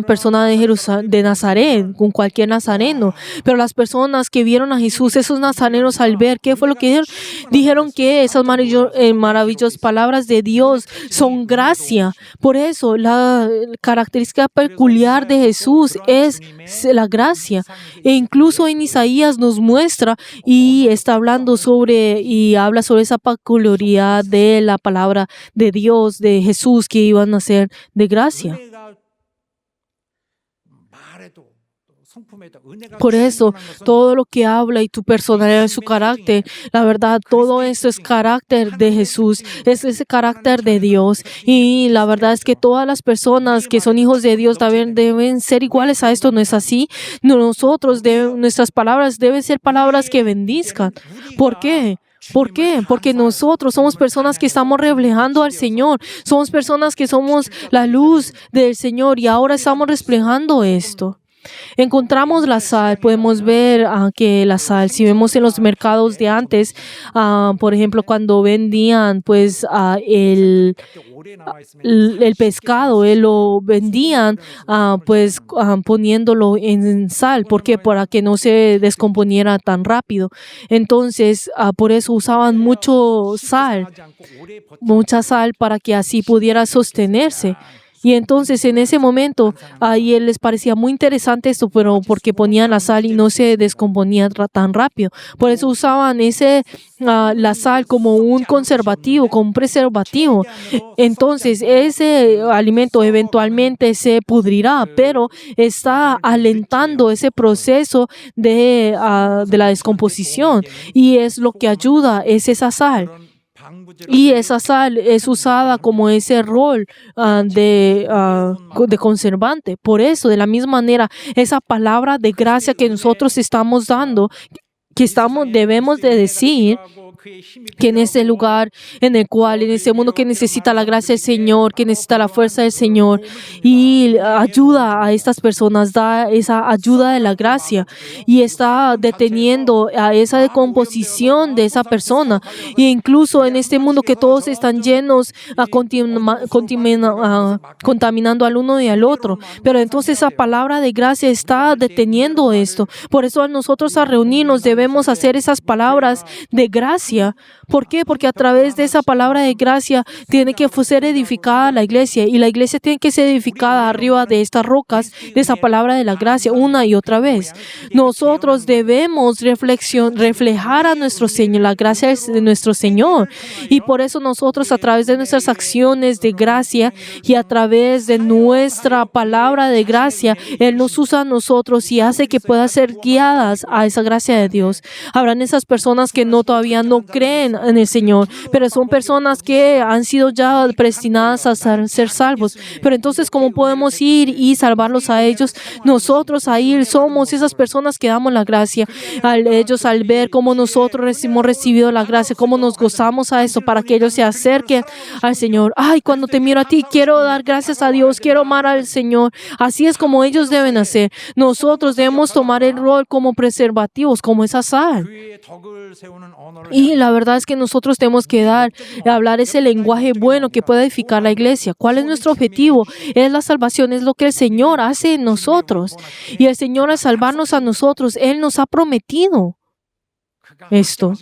persona de Nazaret, con cualquier nazareno, pero las personas que vieron a Jesús, esos nazarenos, al ver, ¿qué fue lo que dijeron? Dijeron que esas maravillosas palabras de Dios son gracia. Por eso la característica peculiar de Jesús es la gracia. E incluso en Isaías nos muestra y está hablando y habla sobre esa peculiaridad de la palabra de Dios, de Jesús, que iban a ser de gracia. Por eso, todo lo que habla y tu personalidad, su carácter, la verdad, todo esto es carácter de Jesús, es ese carácter de Dios. Y la verdad es que todas las personas que son hijos de Dios deben ser iguales a esto, ¿no es así? Nuestras palabras deben ser palabras que bendizcan. ¿Por qué? ¿Por qué? Porque nosotros somos personas que estamos reflejando al Señor. Somos personas que somos la luz del Señor, y ahora estamos reflejando esto. Encontramos la sal. Podemos ver que la sal, si vemos en los mercados de antes, por ejemplo, cuando vendían pues el pescado, lo vendían poniéndolo en sal. ¿Por qué? Para que no se descomponiera tan rápido. Entonces, por eso usaban mucha sal, para que así pudiera sostenerse. Y entonces en ese momento a él les parecía muy interesante esto, pero porque ponían la sal y no se descomponía tan rápido. Por eso usaban la sal como un conservativo, como un preservativo. Entonces ese alimento eventualmente se pudrirá, pero está alentando ese proceso de la descomposición. Y es lo que ayuda, es esa sal. Y esa sal es usada como ese rol de conservante. Por eso, de la misma manera, esa palabra de gracia que nosotros estamos dando, debemos de decir que en ese lugar en el cual, en ese mundo que necesita la gracia del Señor, que necesita la fuerza del Señor y ayuda a estas personas, da esa ayuda de la gracia y está deteniendo a esa decomposición de esa persona. E incluso en este mundo que todos están llenos, contaminando al uno y al otro. Pero entonces esa palabra de gracia está deteniendo esto. Por eso a nosotros a reunirnos debemos hacer esas palabras de gracia. ¿Por qué? Porque a través de esa palabra de gracia tiene que ser edificada la iglesia y la iglesia tiene que ser edificada arriba de estas rocas, de esa palabra de la gracia una y otra vez. Nosotros debemos reflejar a nuestro Señor, la gracia de nuestro Señor, y por eso nosotros a través de nuestras acciones de gracia y a través de nuestra palabra de gracia, Él nos usa a nosotros y hace que puedan ser guiadas a esa gracia de Dios. Habrán esas personas que todavía no creen en el Señor, pero son personas que han sido ya predestinadas a ser salvos. Pero entonces, ¿cómo podemos ir y salvarlos a ellos? Nosotros ahí somos esas personas que damos la gracia. Ellos al ver cómo nosotros hemos recibido la gracia, cómo nos gozamos a eso para que ellos se acerquen al Señor. Ay, cuando te miro a ti, quiero dar gracias a Dios, quiero amar al Señor. Así es como ellos deben hacer. Nosotros debemos tomar el rol como preservativos, como esa sal. Y la verdad es que nosotros tenemos que hablar ese lenguaje bueno que pueda edificar la iglesia. ¿Cuál es nuestro objetivo? Es la salvación, es lo que el Señor hace en nosotros. Y el Señor al salvarnos a nosotros, Él nos ha prometido esto.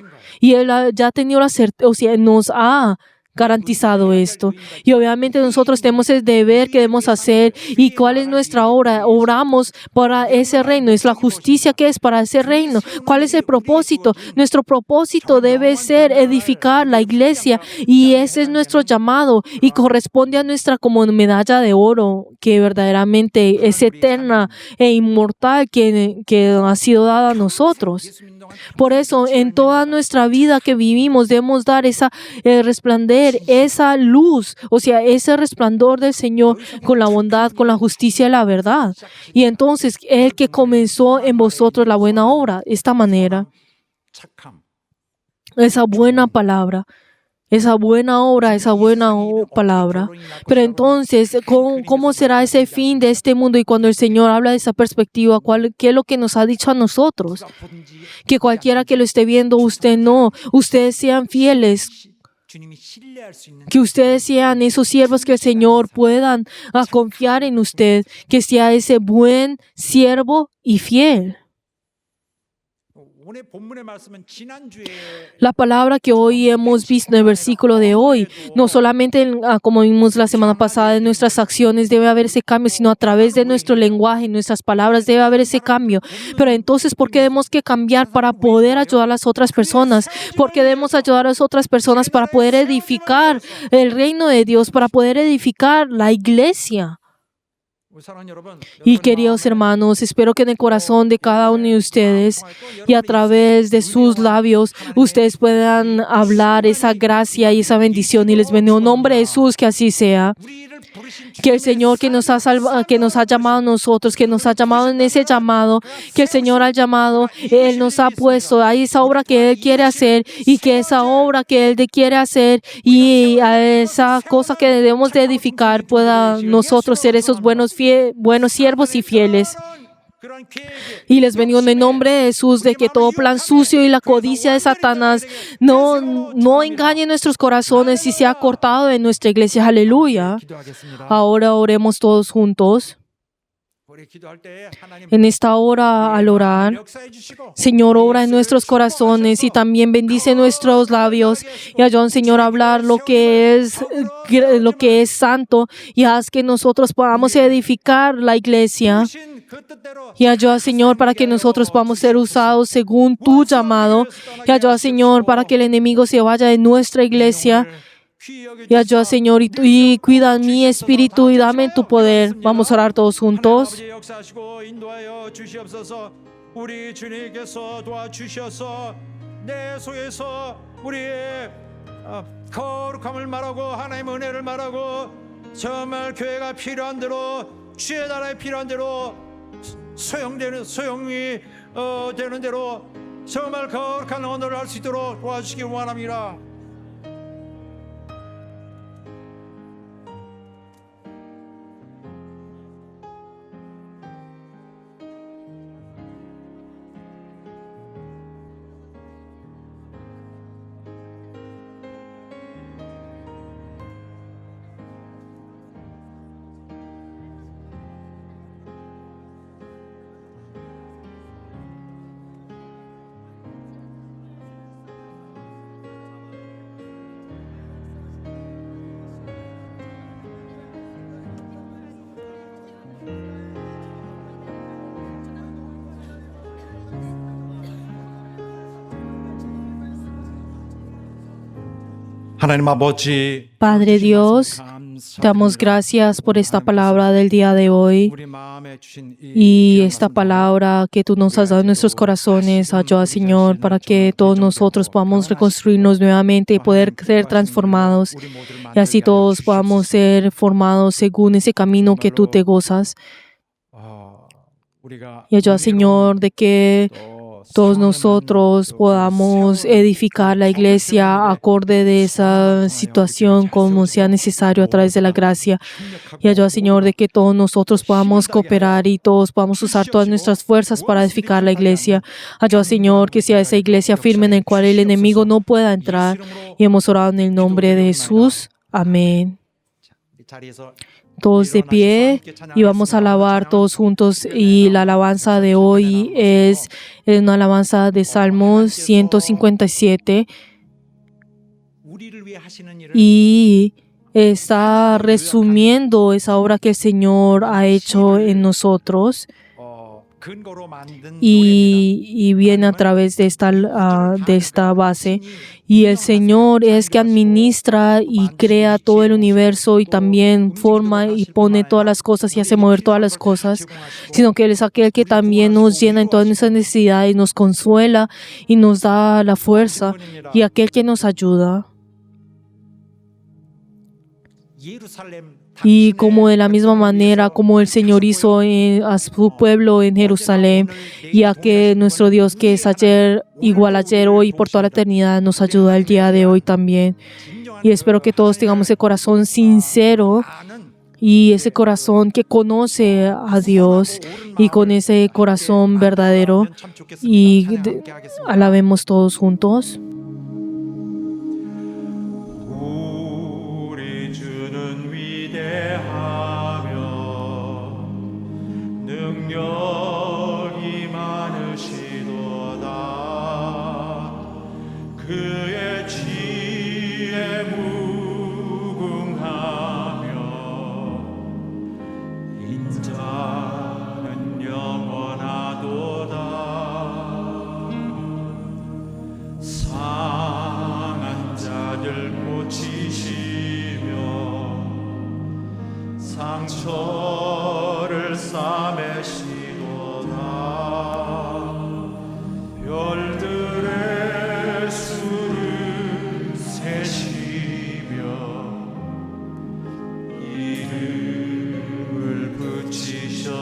Y Él ya ha tenido la certeza, o sea, nos ha garantizado esto. Y obviamente nosotros tenemos el deber que debemos hacer. ¿Y cuál es nuestra obra? Oramos para ese reino. Es la justicia que es para ese reino. ¿Cuál es el propósito? Nuestro propósito debe ser edificar la iglesia y ese es nuestro llamado y corresponde a nuestra como medalla de oro que verdaderamente es eterna e inmortal que ha sido dada a nosotros. Por eso, en toda nuestra vida que vivimos, debemos dar resplandor, esa luz, o sea, ese resplandor del Señor con la bondad, con la justicia y la verdad. Y entonces, el que comenzó en vosotros la buena obra, esta manera, esa buena palabra, esa buena obra, esa buena palabra. Pero entonces, ¿cómo será ese fin de este mundo? Y cuando el Señor habla de esa perspectiva, ¿qué es lo que nos ha dicho a nosotros? Que cualquiera que lo esté viendo, ustedes sean fieles. Que ustedes sean esos siervos que el Señor puedan confiar en usted. Que sea ese buen siervo y fiel. La palabra que hoy hemos visto en el versículo de hoy, no solamente como vimos la semana pasada, en nuestras acciones debe haber ese cambio, sino a través de nuestro lenguaje, en nuestras palabras debe haber ese cambio. Pero entonces, ¿por qué debemos que cambiar para poder ayudar a las otras personas? ¿Por qué debemos ayudar a las otras personas para poder edificar el reino de Dios, para poder edificar la iglesia? Y queridos hermanos, espero que en el corazón de cada uno de ustedes y a través de sus labios ustedes puedan hablar esa gracia y esa bendición y les bendigo en nombre de Jesús, que así sea. Que el Señor que nos ha llamado a nosotros, que nos ha llamado en ese llamado, que el Señor ha llamado, Él nos ha puesto a esa obra que Él quiere hacer y que esa obra que Él quiere hacer y a esa cosa que debemos de edificar pueda nosotros ser esos buenos siervos y fieles. Y les bendigo en el nombre de Jesús, de que todo plan sucio y la codicia de Satanás no engañe nuestros corazones y sea cortado de nuestra iglesia. Aleluya. Ahora oremos todos juntos. En esta hora, al orar, Señor, obra en nuestros corazones y también bendice nuestros labios y ayúdanos, Señor, a hablar lo que es santo y haz que nosotros podamos edificar la iglesia. Y ayuda, Señor, para que nosotros podamos ser usados según tu llamado. Y ayuda, Señor, para que el enemigo se vaya de nuestra iglesia. Y ayuda, Señor, y cuida mi espíritu y dame tu poder. Vamos a orar todos juntos. 우리 주님께서 도와주셔서 내 속에서 우리의 거룩함을 말하고 하나님의 은혜를 말하고 정말 교회가 필요한 대로 주의 나라에 필요한 대로 소용이 되는 대로 정말 거룩한 언어를 할 수 있도록 도와주시기 원합니다. 하나님 아버지, Padre Dios, damos gracias por esta palabra del día de hoy y esta palabra que tú nos has dado en nuestros corazones. Ayuda, Señor, para que todos nosotros podamos reconstruirnos nuevamente y poder ser transformados y así todos podamos ser formados según ese camino que tú te gozas. Y ayuda, Señor, de que todos nosotros podamos edificar la iglesia acorde de esa situación como sea necesario a través de la gracia. Y ayuda, Señor, de que todos nosotros podamos cooperar y todos podamos usar todas nuestras fuerzas para edificar la iglesia. Ayuda, Señor, que sea esa iglesia firme en la cual el enemigo no pueda entrar. Y hemos orado en el nombre de Jesús. Amén. Todos de pie y vamos a alabar todos juntos, y la alabanza de hoy es una alabanza de Salmos 157 y está resumiendo esa obra que el Señor ha hecho en nosotros y viene a través de esta base. Y el Señor es que administra y crea todo el universo y también forma y pone todas las cosas y hace mover todas las cosas, sino que Él es aquel que también nos llena en todas nuestras necesidades, nos consuela y nos da la fuerza, y aquel que nos ayuda. Y como de la misma manera como el Señor hizo a su pueblo en Jerusalén, ya que nuestro Dios, que es ayer, igual ayer, hoy y por toda la eternidad, nos ayuda el día de hoy también. Y espero que todos tengamos ese corazón sincero y ese corazón que conoce a Dios, y con ese corazón verdadero, y alabemos todos juntos. 능력이 많으시도다. 그의 지혜 무궁하며 인자는 영원하도다. 상한 자들 고치시며 상처를 싸매시도다. 별들의 수를 세시며 이름을 붙이셨도다.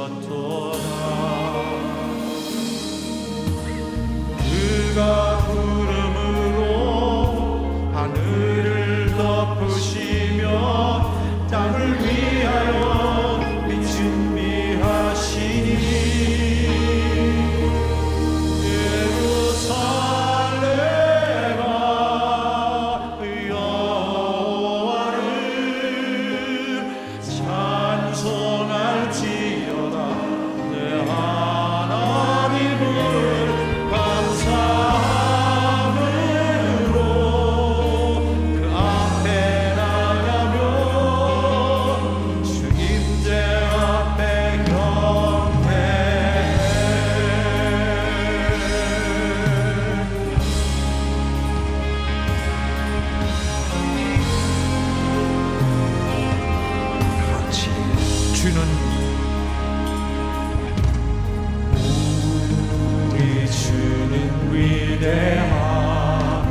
위대하며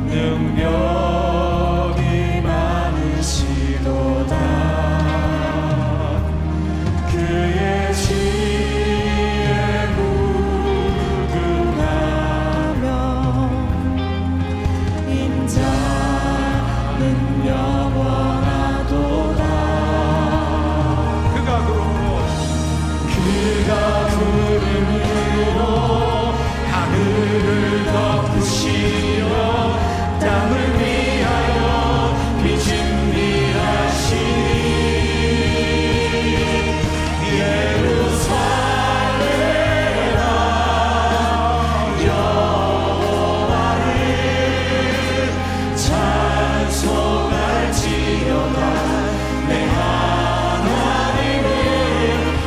능력이 많으시도다. 그의 지혜 무궁하며 인자는 영원하도다. 그가 구름으로 하늘을 덮으시며 땅을 위하여 비 준비하시니 예루살렘아 여호와를 찬송할지어다. 내 하나님을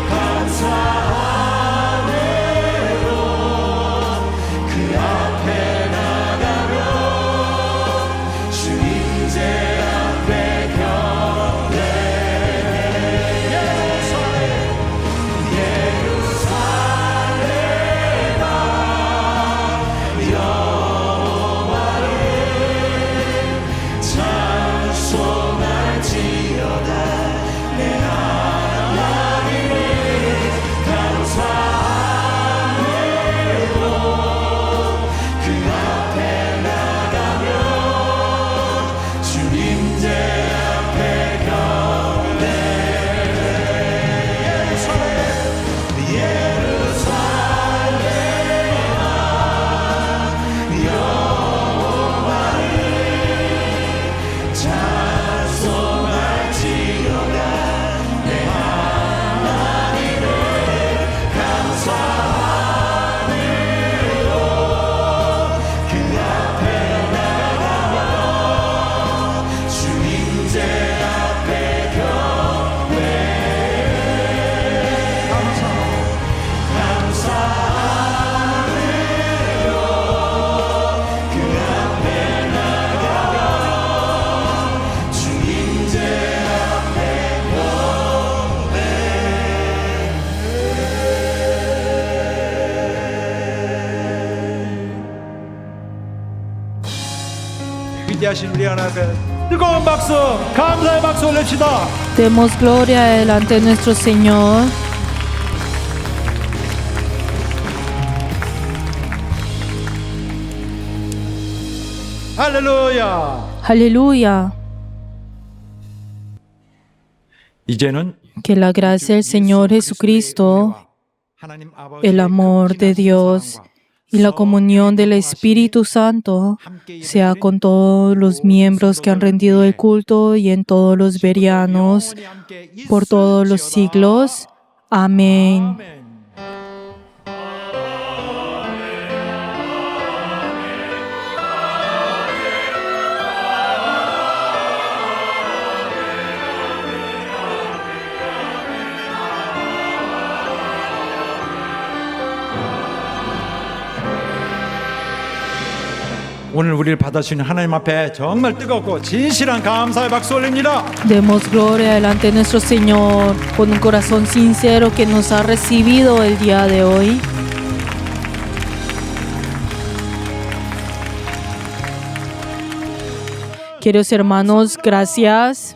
감사하므로 그 앞에 나가며 주 임재 앞에 경배해. 예루살렘아 여호와를 찬송할지어다. 내 하나님을 감사함으로 그 앞에 나가며 주 임재 앞에 경배해. 예루살렘아 여호와를 찬송할지어다. 내 하나님을 감사함으로 그 앞에 나가며 주 임재 앞에 경배해. 감사함으로 그 앞에 나가며 주 임재 앞에 위대하신 우리 하나님 앞에 뜨거운 박수, 감사의 박수 올립시다. Demos gloria delante de nuestro Señor. 할렐루야. Aleluya. 이제는 Que la gracia del Señor Jesucristo, el amor de Dios y la comunión del Espíritu Santo sea con todos los miembros que han rendido el culto y en todos los verianos por todos los siglos. Amén. 오늘 우리를 받아주신 하나님 앞에 정말 뜨겁고 진실한 감사의 박수 올립니다. Demos gloria delante de nuestro Señor con un corazón sincero que nos ha recibido el día de hoy. Queridos hermanos, gracias